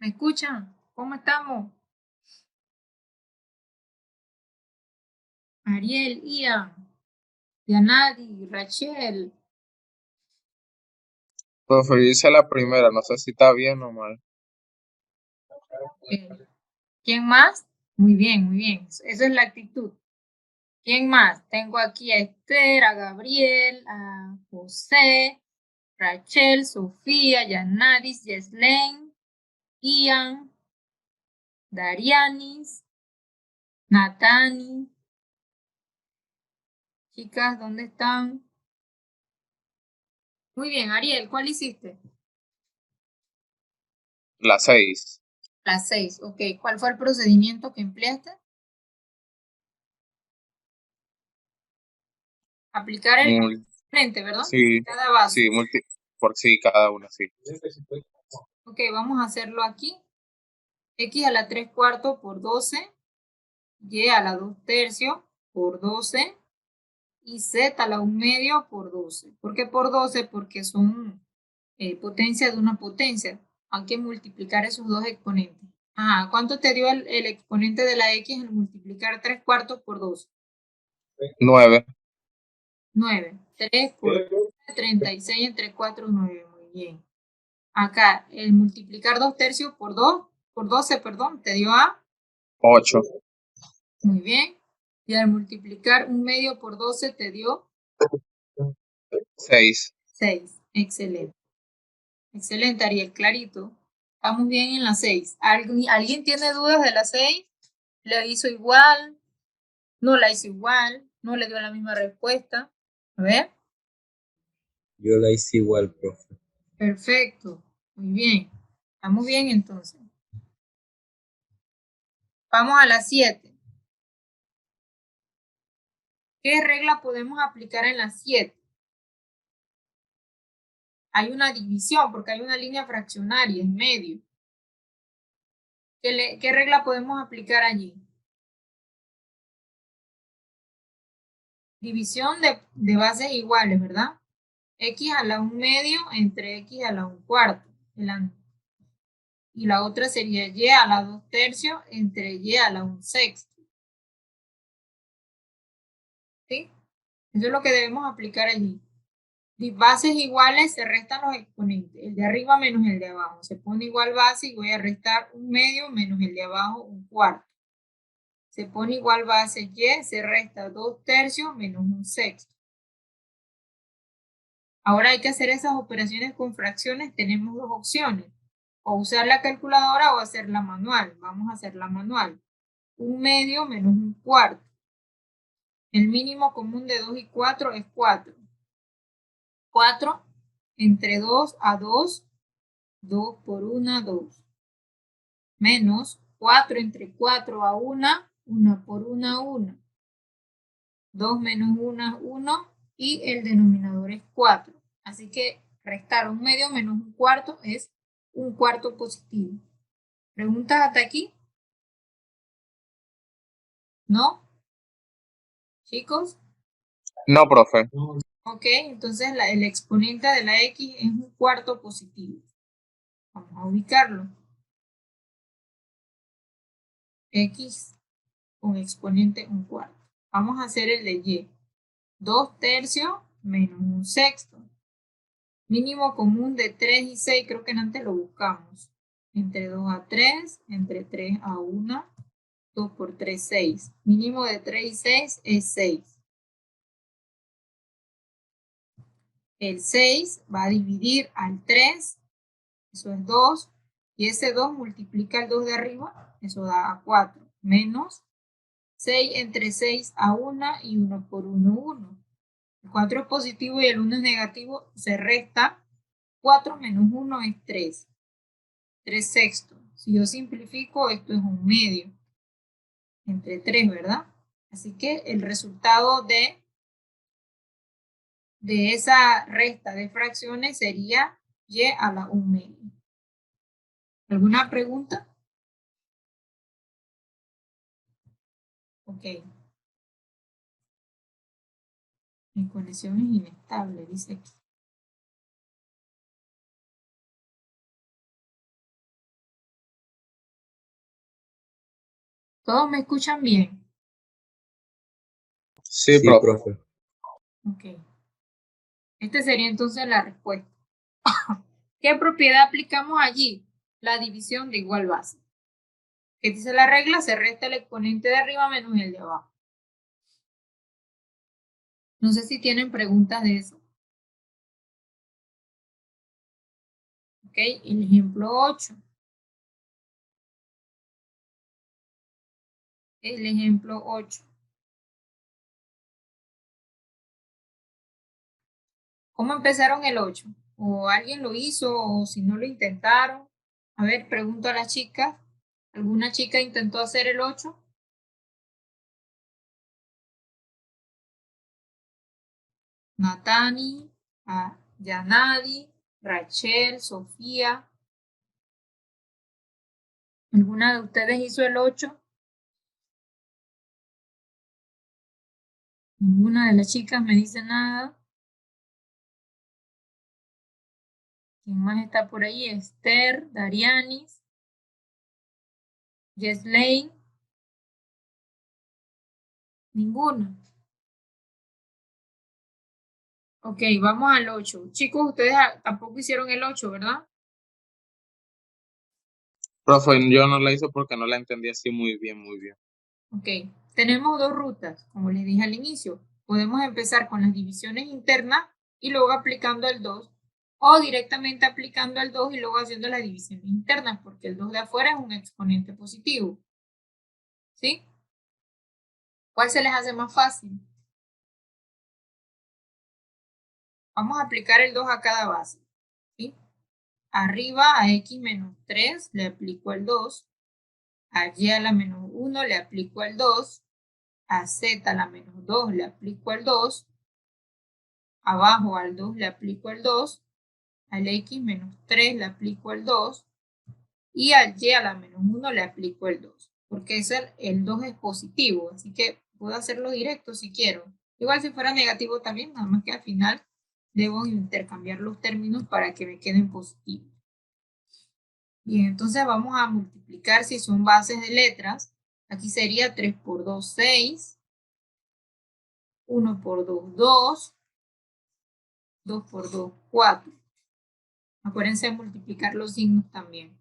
¿Me escuchan? ¿Cómo estamos? Ariel, Ian, Yanadi, Rachel. Profe, yo hice la primera, no sé si está bien o mal. ¿Quién más? Muy bien, muy bien. Esa es la actitud. ¿Quién más? Tengo aquí a Esther, a Gabriel, a José, Rachel, Sofía, Yanadis, Yeslen, Ian, Darianis, Natani. Chicas, ¿dónde están? Muy bien, Ariel, ¿cuál hiciste? La 6. La 6, ok. ¿Cuál fue el procedimiento que empleaste? Aplicar el frente, ¿verdad? Sí, Cada base. sí, por sí, cada una, sí. Ok, vamos a hacerlo aquí. X a la 3/4 por 12, Y a la 2/3 por 12 y Z a la 1/2 por 12. ¿Por qué por 12? Porque son potencia de una potencia. Hay que multiplicar esos dos exponentes. Ajá, ¿cuánto te dio el exponente de la X al multiplicar 3/4 por 12? 9. 9. 3 por 12, 36 entre 4, 9. Muy bien. Acá, el multiplicar 2/3 por 2, por 12, perdón, te dio a 8. muy bien. Y al multiplicar 1/2 por 12 te dio 6. 6. Excelente. Excelente, Ariel, clarito. Estamos bien en la 6. ¿Alguien tiene dudas de la 6? ¿La hizo igual? ¿No la hizo igual? ¿No le dio la misma respuesta? A ver. Yo la hice igual, profe. Perfecto. Muy bien. Estamos bien entonces. Vamos a la 7. ¿Qué regla podemos aplicar en la 7? Hay una división porque hay una línea fraccionaria en medio. ¿Qué regla podemos aplicar allí? División de bases iguales, ¿verdad? X a la 1/2 entre X a la 1/4. Y la otra sería Y a la 2/3 entre Y a la 1/6. ¿Sí? Eso es lo que debemos aplicar allí. Bases iguales se restan los exponentes, el de arriba menos el de abajo. Se pone igual base y voy a restar 1/2 menos el de abajo 1/4. Se pone igual base Y, se resta 2/3 menos 1/6. Ahora hay que hacer esas operaciones con fracciones. Tenemos dos opciones. O usar la calculadora o hacerla manual. Vamos a hacerla manual. 1/2 menos 1/4. El mínimo común de 2 y 4 es 4. 4 entre 2 a 2. 2 por 1, 2. Menos 4 entre 4 a 1. 1 por 1, 1. 2 menos 1, 1. Y el denominador es 4. Así que restar 1/2 menos 1/4 es 1/4 positivo. ¿Preguntas hasta aquí? ¿No? ¿Chicos? No, profe. Ok, entonces el exponente de la X es 1/4 positivo. Vamos a ubicarlo. X con exponente 1/4. Vamos a hacer el de Y. 2/3 menos 1/6. Mínimo común de 3 y 6, creo que antes lo buscamos. Entre 2 a 3, entre 3 a 1, 2 por 3, 6. Mínimo de 3 y 6 es 6. El 6 va a dividir al 3, eso es 2, y ese 2 multiplica el 2 de arriba, eso da 4, menos 6 entre 6 a 1 y 1 por 1, 1. El 4 es positivo y el 1 es negativo, se resta. 4 menos 1 es 3. 3/6. Si yo simplifico, esto es 1/2 entre 3, ¿verdad? Así que el resultado de esa resta de fracciones sería Y a la 1/2. ¿Alguna pregunta? Ok. Mi conexión es inestable, dice aquí. ¿Todos me escuchan bien? Sí, Sí, profe. profe. Ok. Esta sería entonces la respuesta. ¿Qué propiedad aplicamos allí? La división de igual base. ¿Qué dice la regla? Se resta el exponente de arriba menos el de abajo. No sé si tienen preguntas de eso. Ok, el ejemplo 8. El ejemplo 8. ¿Cómo empezaron el 8? ¿O alguien lo hizo o si no lo intentaron? A ver, pregunto a las chicas. ¿Alguna chica intentó hacer el 8? Natani, Yanadi, Rachel, Sofía. ¿Alguna de ustedes hizo el 8? Ninguna de las chicas me dice nada. ¿Quién más está por ahí? Esther, Darianis, Yeslane. Ninguna. Ok, vamos al 8. Chicos, ustedes tampoco hicieron el 8, ¿verdad? Profe, yo no la hice porque no la entendí así muy bien, muy bien. Ok, tenemos dos rutas, como les dije al inicio. Podemos empezar con las divisiones internas y luego aplicando el 2, o directamente aplicando el 2 y luego haciendo las divisiones internas, porque el 2 de afuera es un exponente positivo. ¿Sí? ¿Cuál se les hace más fácil? Vamos a aplicar el 2 a cada base. ¿Sí? Arriba a x menos 3 le aplico el 2, a y a la menos 1 le aplico el 2, a z a la menos 2 le aplico el 2, abajo al 2 le aplico el 2, al x menos 3 le aplico el 2 y al y a la menos 1 le aplico el 2, porque el 2 es positivo, así que puedo hacerlo directo si quiero. Igual si fuera negativo también, nada más que al final debo intercambiar los términos para que me queden positivos. Bien, entonces vamos a multiplicar si son bases de letras. Aquí sería 3 por 2, 6. 1 por 2, 2. 2 por 2, 4. Acuérdense de multiplicar los signos también.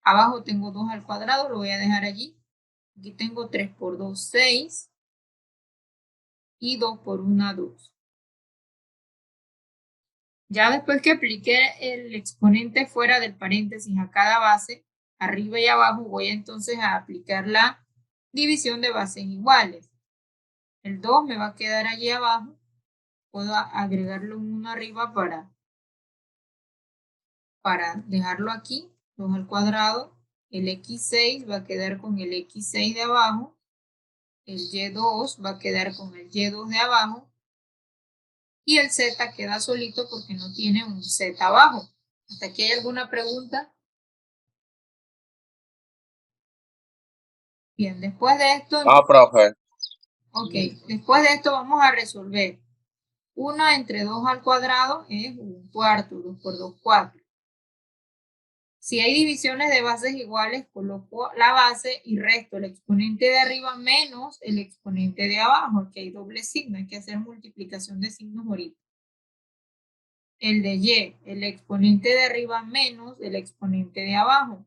Abajo tengo 2 al cuadrado, lo voy a dejar allí. Aquí tengo 3 por 2, 6. Y 2 por 1, 2. Ya después que apliqué el exponente fuera del paréntesis a cada base, arriba y abajo, voy entonces a aplicar la división de bases iguales. El 2 me va a quedar allí abajo. Puedo agregarlo un 1 arriba para dejarlo aquí. 2 al cuadrado. El x6 va a quedar con el x6 de abajo. El y2 va a quedar con el y2 de abajo. Y el z queda solito porque no tiene un z abajo. ¿Hasta aquí hay alguna pregunta? Bien, después de esto... No, profe. Ok, después de esto vamos a resolver. 1 entre 2 al cuadrado es 1/4, 2 por 2, 4. Si hay divisiones de bases iguales, coloco la base y resto el exponente de arriba menos el exponente de abajo. Aquí hay doble signo, hay que hacer multiplicación de signos ahorita. El de y, el exponente de arriba menos el exponente de abajo.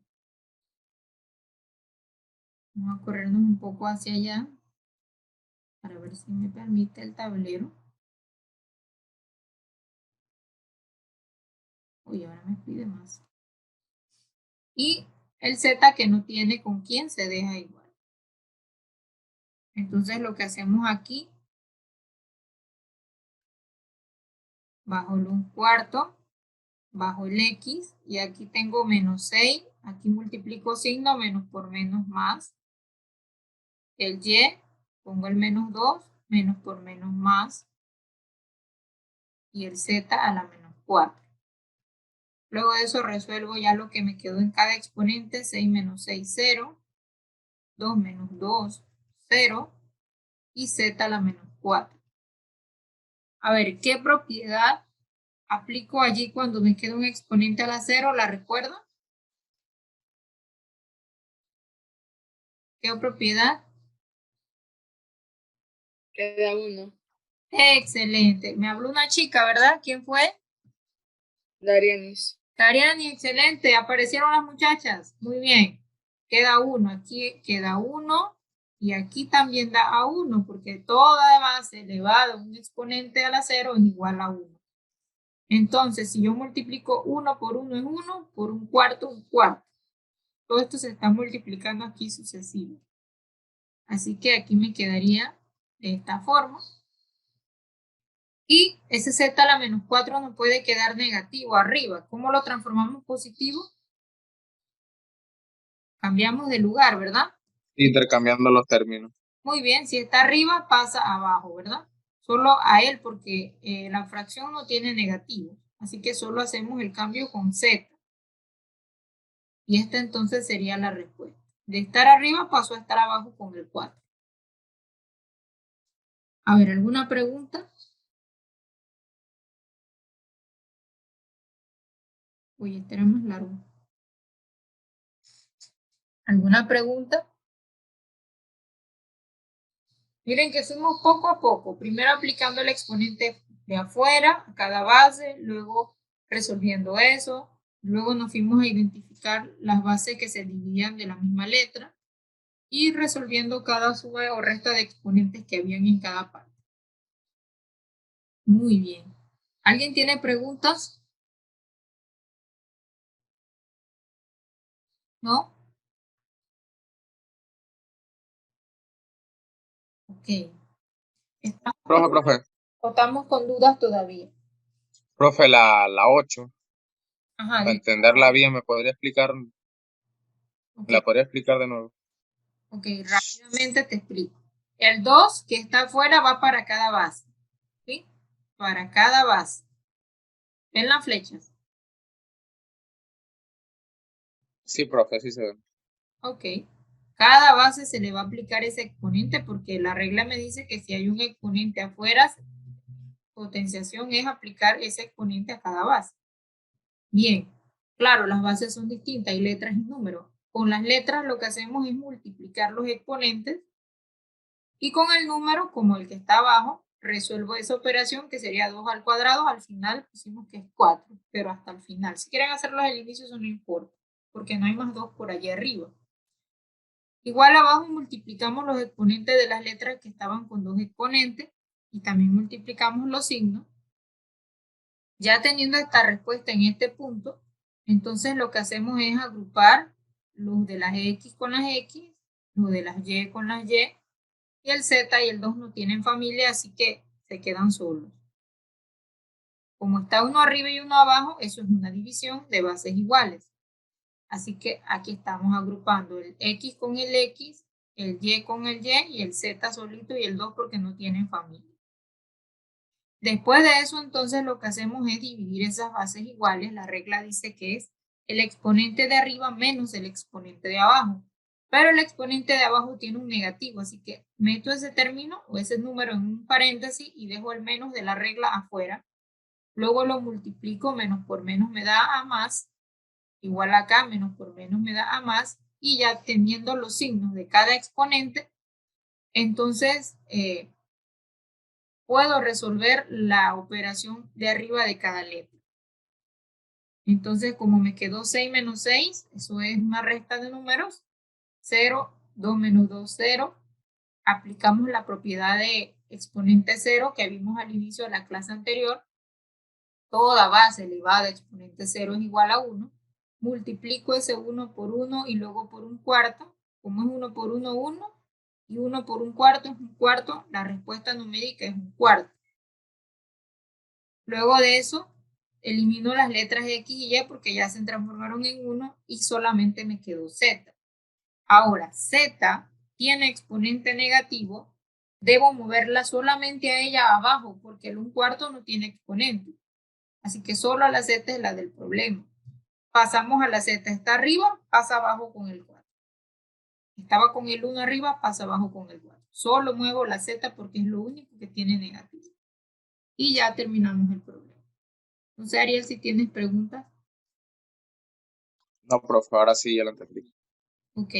Vamos a corrernos un poco hacia allá para ver si me permite el tablero. Uy, ahora me pide más. Y el z que no tiene con quién se deja igual. Entonces lo que hacemos aquí, bajo el 1/4, bajo el x, y aquí tengo menos 6, aquí multiplico signo, menos por menos más. El y, pongo el menos 2, menos por menos más. Y el z a la menos 4. Luego de eso resuelvo ya lo que me quedó en cada exponente. 6 menos 6, 0. 2 menos 2, 0. Y z a la menos 4. A ver, ¿qué propiedad aplico allí cuando me queda un exponente a la 0? ¿La recuerdan? ¿Qué propiedad? Queda 1. Excelente. Me habló una chica, ¿verdad? ¿Quién fue? Darianis. Dariani, excelente. Aparecieron las muchachas. Muy bien. Queda uno. Aquí queda uno. Y aquí también da a 1, porque toda base elevada a un exponente a la 0 es igual a 1. Entonces, si yo multiplico 1 por 1 es 1, por un cuarto. Todo esto se está multiplicando aquí sucesivo. Así que aquí me quedaría de esta forma. Y ese z a la menos 4 no puede quedar negativo arriba. ¿Cómo lo transformamos positivo? Cambiamos de lugar, ¿verdad? Intercambiando los términos. Muy bien, si está arriba pasa abajo, ¿verdad? Solo a él porque la fracción no tiene negativo. Así que solo hacemos el cambio con z. Y esta entonces sería la respuesta. De estar arriba pasó a estar abajo con el 4. A ver, ¿alguna pregunta? Uy, este era más largo. ¿Alguna pregunta? Miren que fuimos poco a poco. Primero aplicando el exponente de afuera a cada base, luego resolviendo eso. Luego nos fuimos a identificar las bases que se dividían de la misma letra y resolviendo cada suma o resta de exponentes que habían en cada parte. Muy bien. ¿Alguien tiene preguntas? ¿No? Ok. Profe. Estamos con dudas todavía. Profe, la 8. Ajá. Para entenderla bien, ¿me podría explicar? Okay. ¿La podría explicar de nuevo? Ok, rápidamente te explico. El 2 que está afuera va para cada base. ¿Sí? Para cada base. ¿Ven las flechas? Sí, profe, sí se ve. Ok. Cada base se le va a aplicar ese exponente porque la regla me dice que si hay un exponente afuera, potenciación es aplicar ese exponente a cada base. Bien, claro, las bases son distintas, hay letras y números. Con las letras lo que hacemos es multiplicar los exponentes y con el número, como el que está abajo, resuelvo esa operación que sería 2 al cuadrado. Al final pusimos que es 4, pero hasta el final. Si quieren hacerlo al inicio, eso no importa, porque no hay más 2 por allá arriba. Igual abajo multiplicamos los exponentes de las letras que estaban con 2 exponentes y también multiplicamos los signos. Ya teniendo esta respuesta en este punto, entonces lo que hacemos es agrupar los de las X con las X, los de las Y con las Y, y el Z y el 2 no tienen familia, así que se quedan solos. Como está uno arriba y uno abajo, eso es una división de bases iguales. Así que aquí estamos agrupando el X con el X, el Y con el Y y el Z solito y el 2 porque no tienen familia. Después de eso, entonces lo que hacemos es dividir esas bases iguales. La regla dice que es el exponente de arriba menos el exponente de abajo. Pero el exponente de abajo tiene un negativo, así que meto ese término o ese número en un paréntesis y dejo el menos de la regla afuera. Luego lo multiplico, menos por menos me da a más. Igual acá, menos por menos me da a más. Y ya teniendo los signos de cada exponente, entonces puedo resolver la operación de arriba de cada letra. Entonces, como me quedó 6 menos 6, eso es una resta de números. 0, 2 menos 2, 0. Aplicamos la propiedad de exponente 0 que vimos al inicio de la clase anterior. Toda base elevada a exponente 0 es igual a 1. Multiplico ese 1 por 1 y luego por un cuarto. Como es 1 por 1, 1. Y 1 por un cuarto es un cuarto. La respuesta numérica es un cuarto. Luego de eso, elimino las letras X y Y porque ya se transformaron en 1 y solamente me quedó Z. Ahora, Z tiene exponente negativo, debo moverla solamente a ella abajo porque el 1/4 no tiene exponente. Así que solo a la Z es la del problema. Pasamos a la Z, está arriba, pasa abajo con el 4. Estaba con el 1 arriba, pasa abajo con el 4. Solo muevo la Z porque es lo único que tiene negativo. Y ya terminamos el problema. Entonces, Ariel, si tienes preguntas. No, profe, ahora sí ya lo entendí. Ok.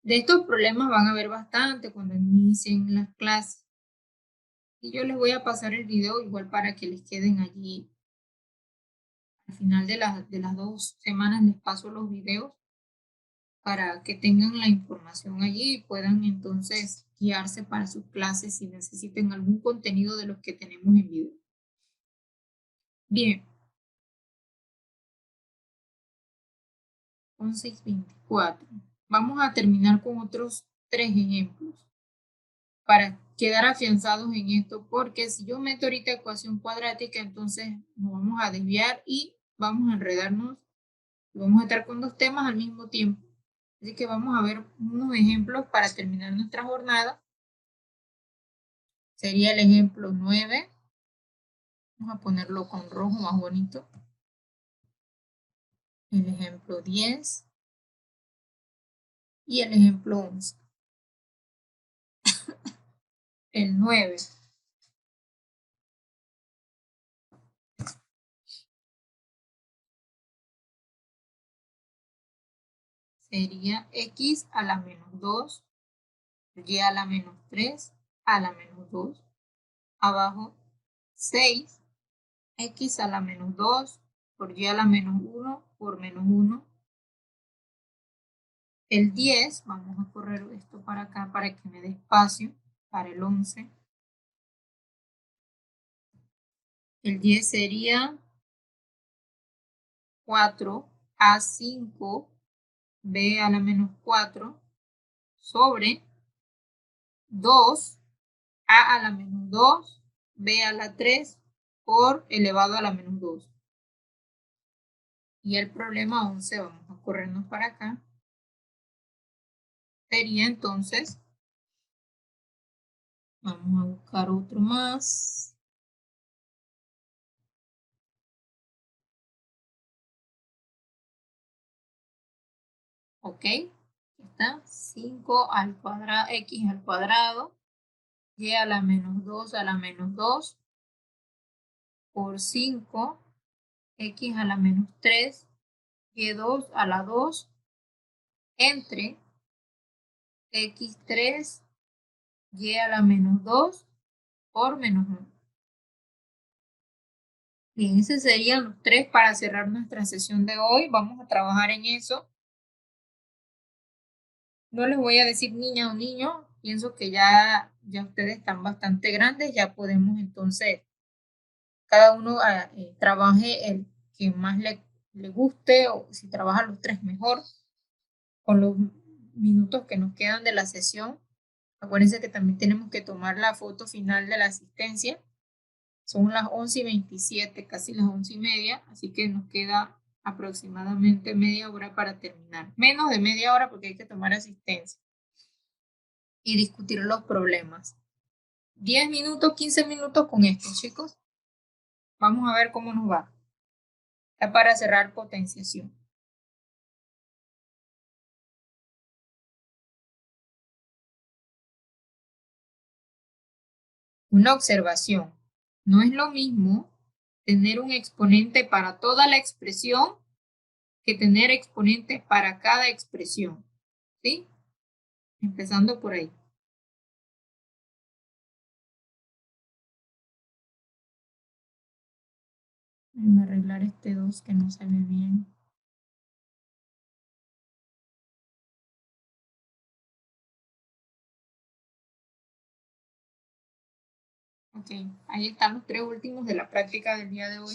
De estos problemas van a haber bastante cuando inicien las clases. Y yo les voy a pasar el video igual para que les queden allí. Al final de las 2 semanas les paso los videos para que tengan la información allí y puedan entonces guiarse para sus clases si necesiten algún contenido de los que tenemos en video. Bien. 11:24. Vamos a terminar con otros 3 ejemplos para quedar afianzados en esto, porque si yo meto ahorita ecuación cuadrática, entonces nos vamos a desviar y vamos a enredarnos y vamos a estar con 2 temas al mismo tiempo. Así que vamos a ver unos ejemplos para terminar nuestra jornada. Sería el ejemplo 9. Vamos a ponerlo con rojo más bonito. El ejemplo 10 y el ejemplo 11. El 9. Sería x a la menos 2, y a la menos 3, a la menos 2. Abajo 6, x a la menos 2, por y a la menos 1, por menos 1. El 10, vamos a correr esto para acá para que me dé espacio para el 11. El 10 sería 4 a 5, b a la menos 4, sobre 2, a la menos 2, b a la 3, por elevado a la menos 2. Y el problema 11, vamos a corrernos para acá, sería entonces, vamos a buscar otro más. Ok, está 5 al cuadrado, x al cuadrado, y a la menos 2 a la menos 2, por 5, x a la menos 3, y2 a la 2, entre x3, y a la menos 2, por menos 1. Bien, esos serían los 3 para cerrar nuestra sesión de hoy. Vamos a trabajar en eso. No les voy a decir niña o niño. Pienso que ya ustedes están bastante grandes. Ya podemos entonces, cada uno trabaje el que más le guste, o si trabaja los 3 mejor, con los minutos que nos quedan de la sesión. Acuérdense que también tenemos que tomar la foto final de la asistencia. Son las 11:27, casi las 11:30, así que nos queda aproximadamente media hora para terminar. Menos de media hora porque hay que tomar asistencia y discutir los problemas. 10 minutos, 15 minutos con esto, chicos. Vamos a ver cómo nos va. Ya para cerrar potenciación. Una observación. No es lo mismo tener un exponente para toda la expresión que tener exponentes para cada expresión. ¿Sí? Empezando por ahí. Voy a arreglar este 2 que no se ve bien. Ok, ahí están los 3 últimos de la práctica del día de hoy.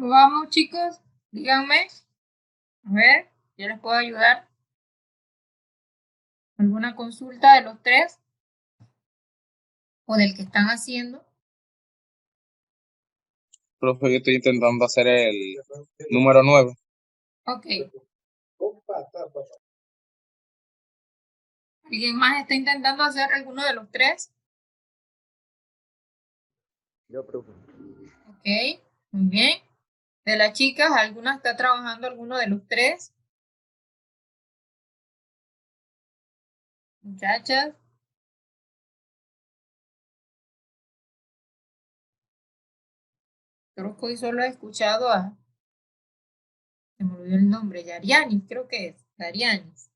¿Cómo vamos, chicos? Díganme. A ver, yo les puedo ayudar. ¿Alguna consulta de los tres? ¿O del que están haciendo? Profe, yo estoy intentando hacer el número 9. Ok. ¿Alguien más está intentando hacer alguno de los tres? Yo, profe. Ok, muy bien. De las chicas, ¿alguna está trabajando alguno de los tres? Muchachas. Creo que hoy solo he escuchado a... Se me olvidó el nombre, Yarianis, creo que es. Yarianis.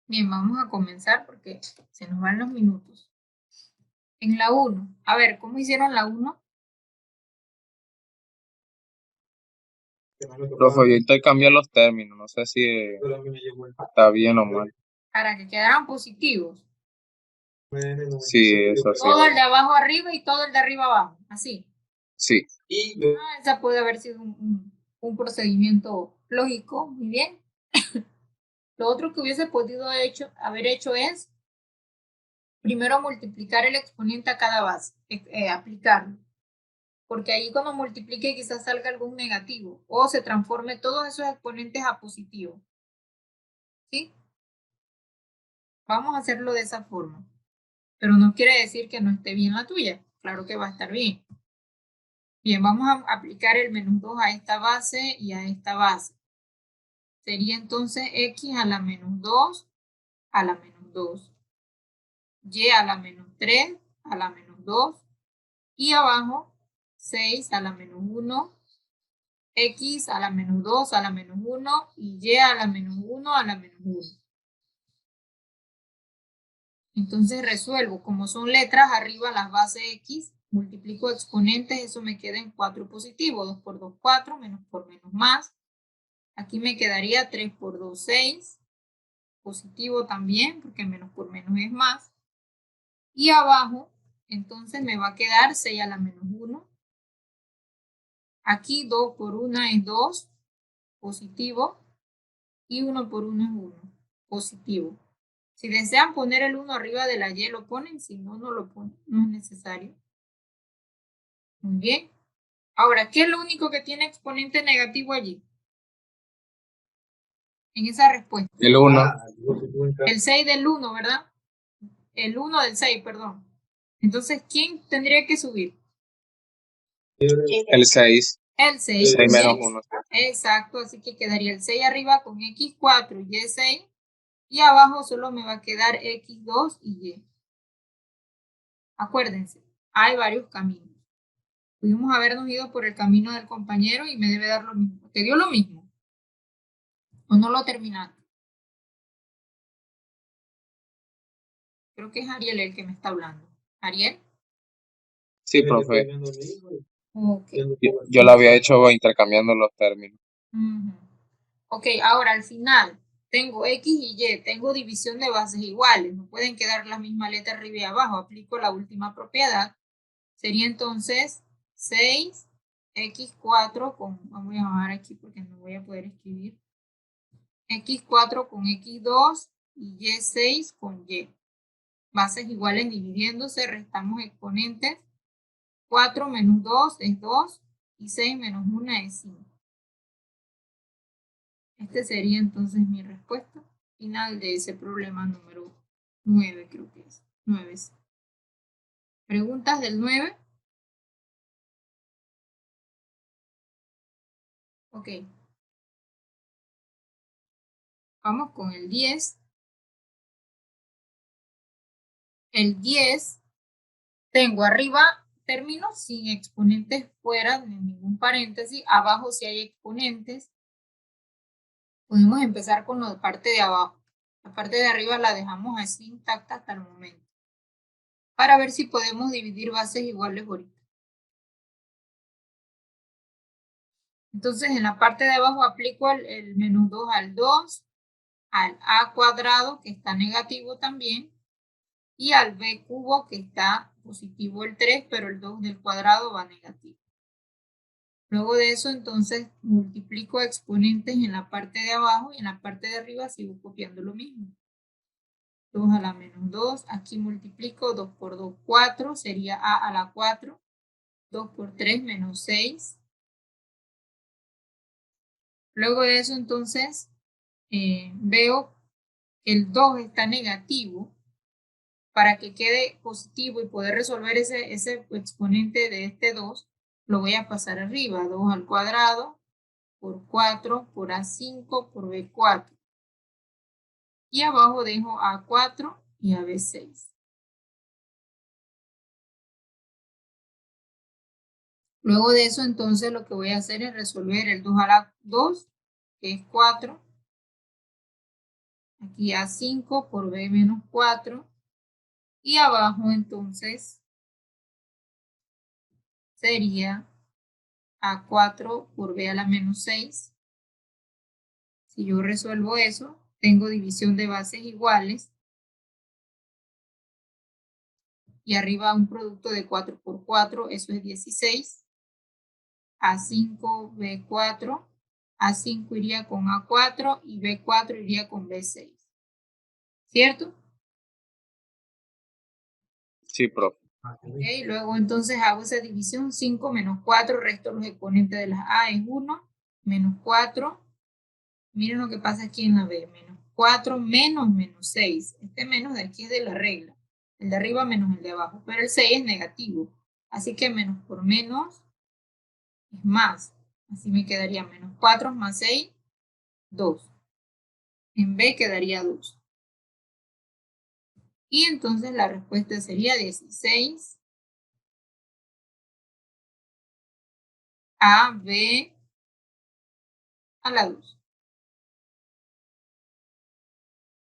Bien, vamos a comenzar porque se nos van los minutos. En la 1, a ver, ¿cómo hicieron la 1? Profe, yo intenté cambiar los términos. No sé si está bien o mal. Para que quedaran positivos. Sí, eso sí. Todo el de abajo arriba y todo el de arriba abajo, así. Sí. Esa puede haber sido un procedimiento lógico, muy bien. Lo otro que hubiese podido haber hecho es primero multiplicar el exponente a cada base, aplicarlo. Porque ahí cuando multiplique quizás salga algún negativo o se transforme todos esos exponentes a positivos. ¿Sí? Vamos a hacerlo de esa forma. Pero no quiere decir que no esté bien la tuya. Claro que va a estar bien. Bien, vamos a aplicar el menos 2 a esta base y a esta base. Sería entonces x a la menos 2 a la menos 2. Y a la menos 3 a la menos 2. Y abajo, 6 a la menos 1, x a la menos 2 a la menos 1 y y a la menos 1 a la menos 1. Entonces resuelvo, como son letras, arriba las bases x, multiplico exponentes, eso me queda en 4 positivo, 2 por 2, 4, menos por menos más. Aquí me quedaría 3 por 2, 6, positivo también, porque menos por menos es más. Y abajo, entonces me va a quedar 6 a la menos 1. Aquí 2 por 1 es 2, positivo, y 1 por 1 es 1, positivo. Si desean poner el 1 arriba de la y, lo ponen, si no, no lo ponen, no es necesario. Muy bien. Ahora, ¿qué es lo único que tiene exponente negativo allí? En esa respuesta. El 1. El 6 del 1, ¿verdad? El 1 del 6, perdón. Entonces, ¿quién tendría que subir? El 6. El 6. 6 menos 1. Exacto, así que quedaría el 6 arriba con x4 y y6. Y abajo solo me va a quedar x2 y y. Acuérdense, hay varios caminos. Pudimos habernos ido por el camino del compañero y me debe dar lo mismo. ¿Te dio lo mismo? ¿O no lo terminaste? Creo que es Ariel el que me está hablando. ¿Ariel? Sí, profe. Ok. Yo lo había hecho intercambiando los términos. Ok, ahora al final tengo x y y, tengo división de bases iguales, no pueden quedar la misma letra arriba y abajo, aplico la última propiedad, sería entonces 6x4 con, vamos a llamar aquí porque no voy a poder escribir, x4 con x2 y y6 con y. Bases iguales dividiéndose, restamos exponentes, 4 menos 2 es 2 y 6 menos 1 es 5. Este sería entonces mi respuesta final de ese problema número 9, creo que es. 9. ¿Preguntas del 9? Ok. Vamos con el 10. El 10, tengo arriba términos sin exponentes fuera de ningún paréntesis. Abajo si hay exponentes. Podemos empezar con la parte de abajo. La parte de arriba la dejamos así intacta hasta el momento. Para ver si podemos dividir bases iguales ahorita. Entonces en la parte de abajo aplico el menos 2 al 2, al a cuadrado que está negativo también y al b cubo que está positivo el 3, pero el 2 del cuadrado va negativo. Luego de eso entonces multiplico exponentes en la parte de abajo y en la parte de arriba sigo copiando lo mismo. 2 a la menos 2, aquí multiplico 2 por 2, 4, sería a la 4, 2 por 3 menos 6. Luego de eso entonces veo que el 2 está negativo. Para que quede positivo y poder resolver ese exponente de este 2, lo voy a pasar arriba, 2 al cuadrado por 4 por A5 por B4. Y abajo dejo A4 y a B6. Luego de eso, entonces, lo que voy a hacer es resolver el 2 a la 2, que es 4. Aquí A5 por B menos 4. Y abajo, entonces, sería A4 por B a la menos 6. Si yo resuelvo eso, tengo división de bases iguales. Y arriba un producto de 4 por 4, eso es 16. A5, B4. A5 iría con A4 y B4 iría con B6. ¿Cierto? Sí, profe. Okay, luego entonces hago esa división, 5 menos 4, resto los exponentes de las A es 1, menos 4. Miren lo que pasa aquí en la B, menos 4 menos menos 6. Este menos de aquí es de la regla. El de arriba menos el de abajo, pero el 6 es negativo. Así que menos por menos es más. Así me quedaría menos 4 más 6, 2. En B quedaría 2. Y entonces la respuesta sería 16 a b a la 2.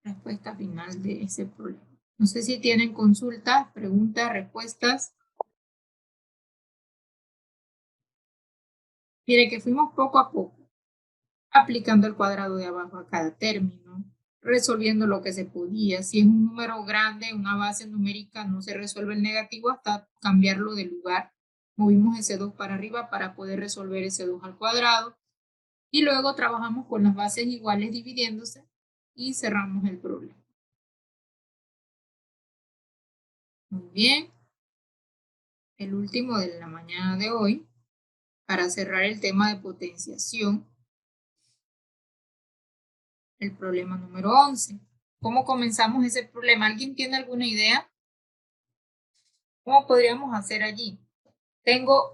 Respuesta final de ese problema. No sé si tienen consultas, preguntas, respuestas. Mire que fuimos poco a poco, aplicando el cuadrado de abajo a cada término, resolviendo lo que se podía. Si es un número grande, una base numérica, no se resuelve el negativo hasta cambiarlo de lugar. Movimos ese 2 para arriba para poder resolver ese 2 al cuadrado. Y luego trabajamos con las bases iguales dividiéndose y cerramos el problema. Muy bien. El último de la mañana de hoy, para cerrar el tema de potenciación, el problema número 11. ¿Cómo comenzamos ese problema? ¿Alguien tiene alguna idea? ¿Cómo podríamos hacer allí? Tengo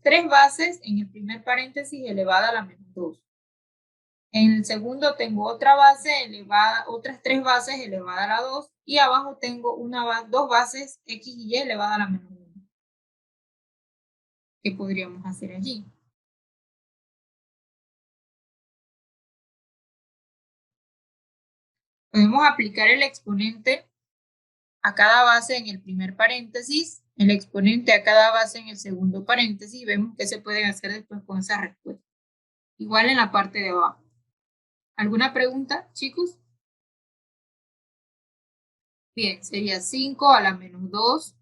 tres bases en el primer paréntesis elevada a la menos 2. En el segundo tengo otra base elevada, otras 3 bases elevada a la 2. Y abajo tengo dos bases x y y elevada a la menos 1. ¿Qué podríamos hacer allí? Podemos aplicar el exponente a cada base en el primer paréntesis, el exponente a cada base en el segundo paréntesis y vemos qué se puede hacer después con esa respuesta. Igual en la parte de abajo. ¿Alguna pregunta, chicos? Bien, sería 5 a la menos 2,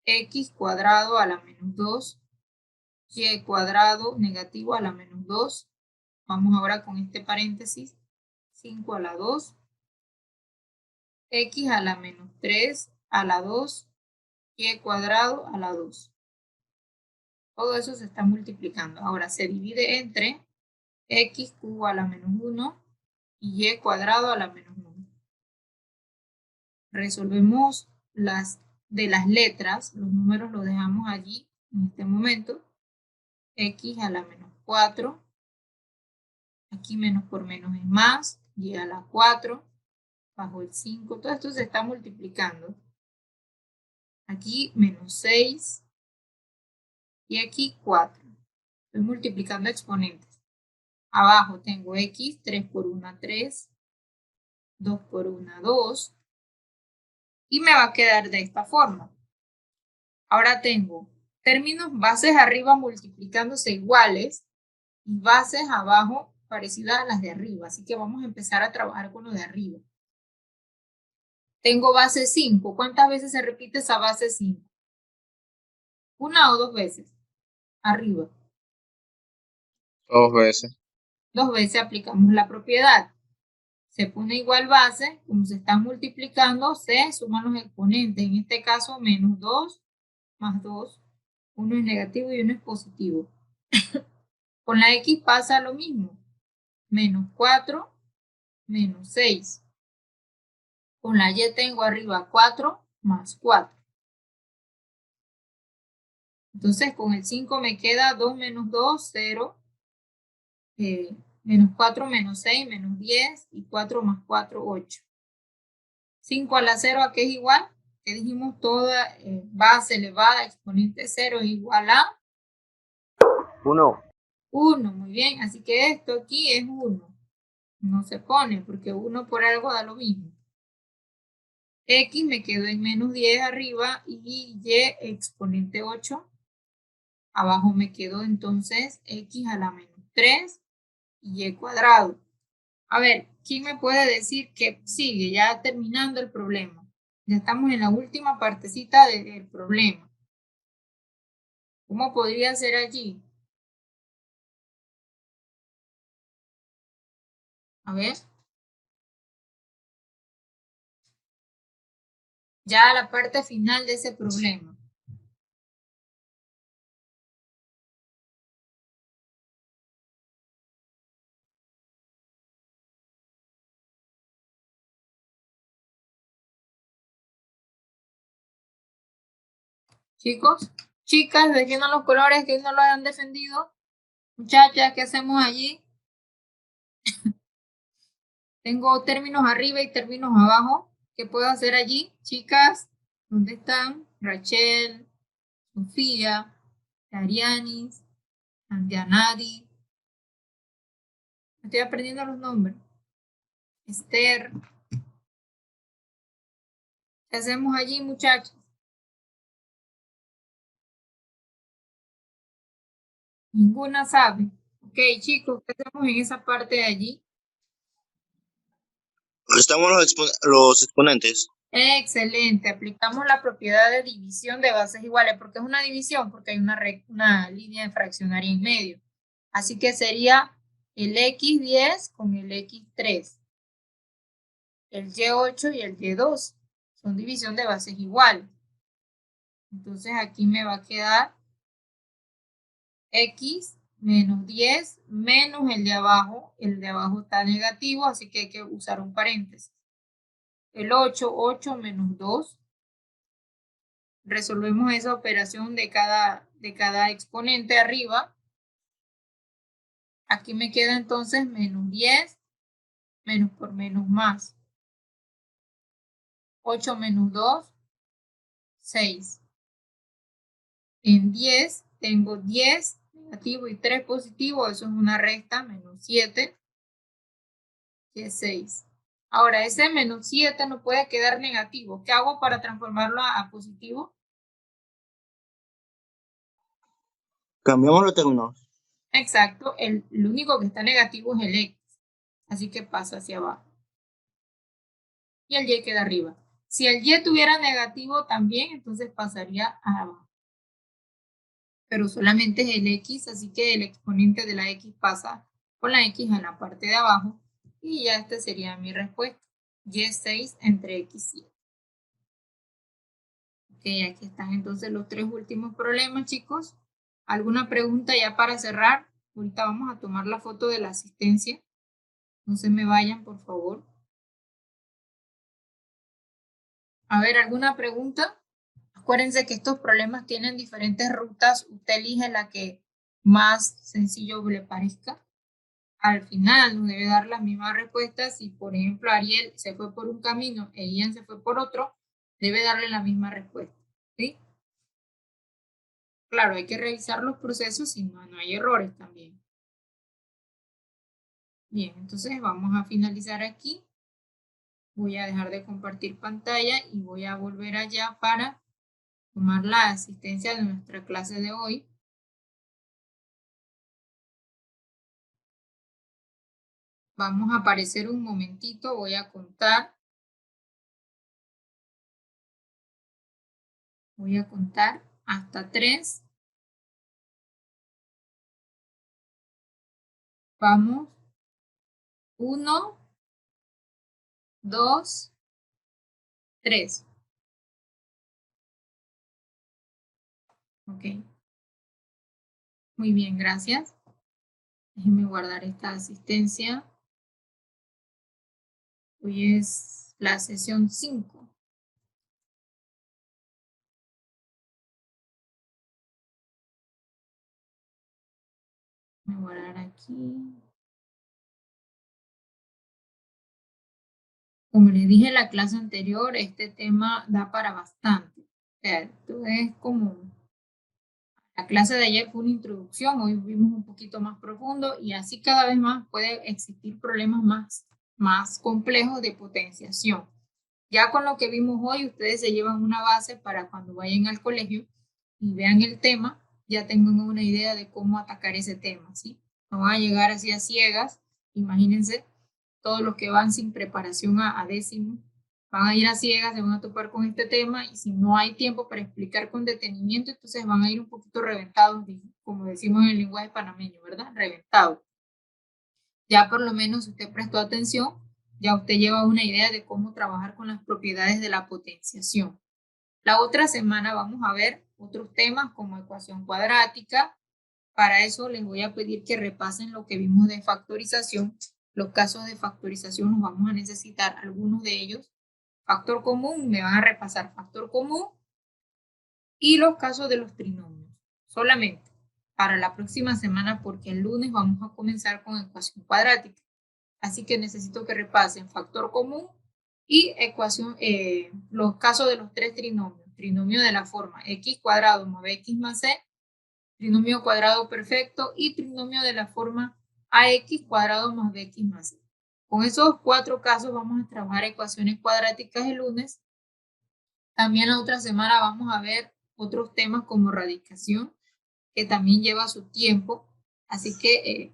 x cuadrado a la menos 2, y cuadrado negativo a la menos 2. Vamos ahora con este paréntesis. 5 a la 2, x a la menos 3 a la 2, y cuadrado a la 2. Todo eso se está multiplicando. Ahora se divide entre x cubo a la menos 1 y y cuadrado a la menos 1. Resolvemos de las letras, los números los dejamos allí en este momento. X a la menos 4, aquí menos por menos es más, y a la 4, bajo el 5, todo esto se está multiplicando. Aquí menos 6, y aquí 4. Estoy multiplicando exponentes. Abajo tengo x, 3 por 1, 3, 2 por 1, 2, y me va a quedar de esta forma. Ahora tengo términos bases arriba multiplicándose iguales y bases abajo parecidas a las de arriba. Así que vamos a empezar a trabajar con lo de arriba. Tengo base 5. ¿Cuántas veces se repite esa base 5? ¿Una o dos veces? Arriba. 2 veces. 2 veces aplicamos la propiedad. Se pone igual base, como se están multiplicando, se suman los exponentes. En este caso, menos 2 más 2. Uno es negativo y uno es positivo. Con la x pasa lo mismo. Menos 4, menos 6. Con la y tengo arriba 4 más 4. Entonces con el 5 me queda 2 menos 2, 0. Menos 4 menos 6, menos 10. Y 4 más 4, 8. 5 a la 0, ¿a qué es igual? Que dijimos toda base elevada, exponente 0 es igual a 1. 1. Muy bien, así que esto aquí es 1. No se pone porque 1 por algo da lo mismo. X me quedó en menos 10 arriba y y exponente 8. Abajo me quedó entonces x a la menos 3 y y cuadrado. A ver, ¿quién me puede decir que sigue ya terminando el problema? Ya estamos en la última partecita del problema. ¿Cómo podría ser allí? A ver. Ya la parte final de ese problema. Chicos, chicas, defiendan los colores que no lo hayan defendido. Muchachas, ¿qué hacemos allí? Tengo términos arriba y términos abajo. ¿Qué puedo hacer allí? Chicas, ¿dónde están? Rachel, Sofía, Arianis, Andianadi. Estoy aprendiendo los nombres. Esther. ¿Qué hacemos allí, muchachos? Ninguna sabe. Ok, chicos, ¿qué hacemos en esa parte de allí? Restamos los exponentes. Excelente. Aplicamos la propiedad de división de bases iguales. ¿Por qué es una división? Porque hay una línea de fraccionaria en medio. Así que sería el X10 con el X3. El Y8 y el Y2. Son división de bases iguales. Entonces aquí me va a quedar X menos 10 menos el de abajo. El de abajo está negativo, así que hay que usar un paréntesis. El 8 menos 2. Resolvemos esa operación de cada exponente arriba. Aquí me queda entonces menos 10, menos por menos más. 8 menos 2, 6. En 10 tengo 10 negativo y 3 positivo, eso es una resta, menos 7, que es 6. Ahora, ese menos 7 no puede quedar negativo. ¿Qué hago para transformarlo a positivo? Cambiamos los términos. Exacto, el único que está negativo es el X, así que pasa hacia abajo. Y el Y queda arriba. Si el Y tuviera negativo también, entonces pasaría a abajo. Pero solamente es el X, así que el exponente de la X pasa con la X en la parte de abajo. Y ya esta sería mi respuesta. Y6 entre X7. Ok, aquí están entonces los tres últimos problemas, chicos. ¿Alguna pregunta ya para cerrar? Ahorita vamos a tomar la foto de la asistencia. No se me vayan, por favor. A ver, ¿alguna pregunta? Acuérdense que estos problemas tienen diferentes rutas. Usted elige la que más sencillo le parezca. Al final nos debe dar las mismas respuestas. Si, por ejemplo, Ariel se fue por un camino e Ian se fue por otro, debe darle la misma respuesta. ¿Sí? Claro, hay que revisar los procesos si no hay errores también. Bien, entonces vamos a finalizar aquí. Voy a dejar de compartir pantalla y voy a volver allá para tomar la asistencia de nuestra clase de hoy. Vamos a aparecer un momentito, voy a contar. Voy a contar hasta 3. Vamos. 1, 2, 3. Ok. Muy bien, gracias. Déjenme guardar esta asistencia. Hoy es la sesión 5. Voy a guardar aquí. Como les dije en la clase anterior, este tema da para bastante. O sea, esto es como... La clase de ayer fue una introducción, hoy vimos un poquito más profundo y así cada vez más puede existir problemas más complejos de potenciación. Ya con lo que vimos hoy, ustedes se llevan una base para cuando vayan al colegio y vean el tema, ya tengan una idea de cómo atacar ese tema, ¿sí? No van a llegar así a ciegas, imagínense, todos los que van sin preparación a décimo, van a ir a ciegas, se van a topar con este tema y si no hay tiempo para explicar con detenimiento, entonces van a ir un poquito reventados, como decimos en el lenguaje panameño, ¿verdad? Reventados. Ya por lo menos usted prestó atención, ya usted lleva una idea de cómo trabajar con las propiedades de la potenciación. La otra semana vamos a ver otros temas como ecuación cuadrática. Para eso les voy a pedir que repasen lo que vimos de factorización. Los casos de factorización los vamos a necesitar, algunos de ellos. Factor común, me van a repasar factor común y los casos de los trinomios. Solamente para la próxima semana porque el lunes vamos a comenzar con ecuación cuadrática. Así que necesito que repasen factor común y ecuación, los casos de los tres trinomios. Trinomio de la forma x² más x más c trinomio cuadrado perfecto y trinomio de la forma ax cuadrado más bx más c. Con esos 4 casos vamos a trabajar ecuaciones cuadráticas el lunes. También la otra semana vamos a ver otros temas como radicación, que también lleva su tiempo. Así que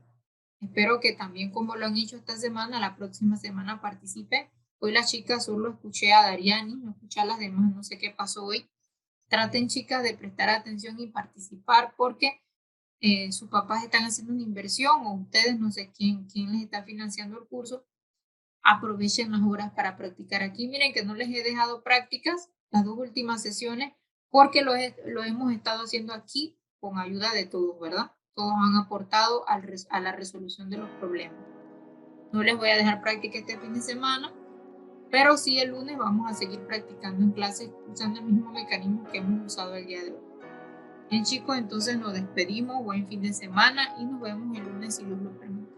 espero que también, como lo han hecho esta semana, la próxima semana participen. Hoy las chicas solo escuché a Dariani, no escuché a las demás, no sé qué pasó hoy. Traten, chicas, de prestar atención y participar porque sus papás están haciendo una inversión o ustedes, no sé quién les está financiando el curso. Aprovechen las horas para practicar aquí. Miren que no les he dejado prácticas las 2 últimas sesiones porque lo hemos estado haciendo aquí con ayuda de todos, ¿verdad? Todos han aportado a la resolución de los problemas. No les voy a dejar práctica este fin de semana, pero sí el lunes vamos a seguir practicando en clases usando el mismo mecanismo que hemos usado el día de hoy. Bien, chicos, entonces nos despedimos. Buen fin de semana y nos vemos el lunes si Dios lo permite.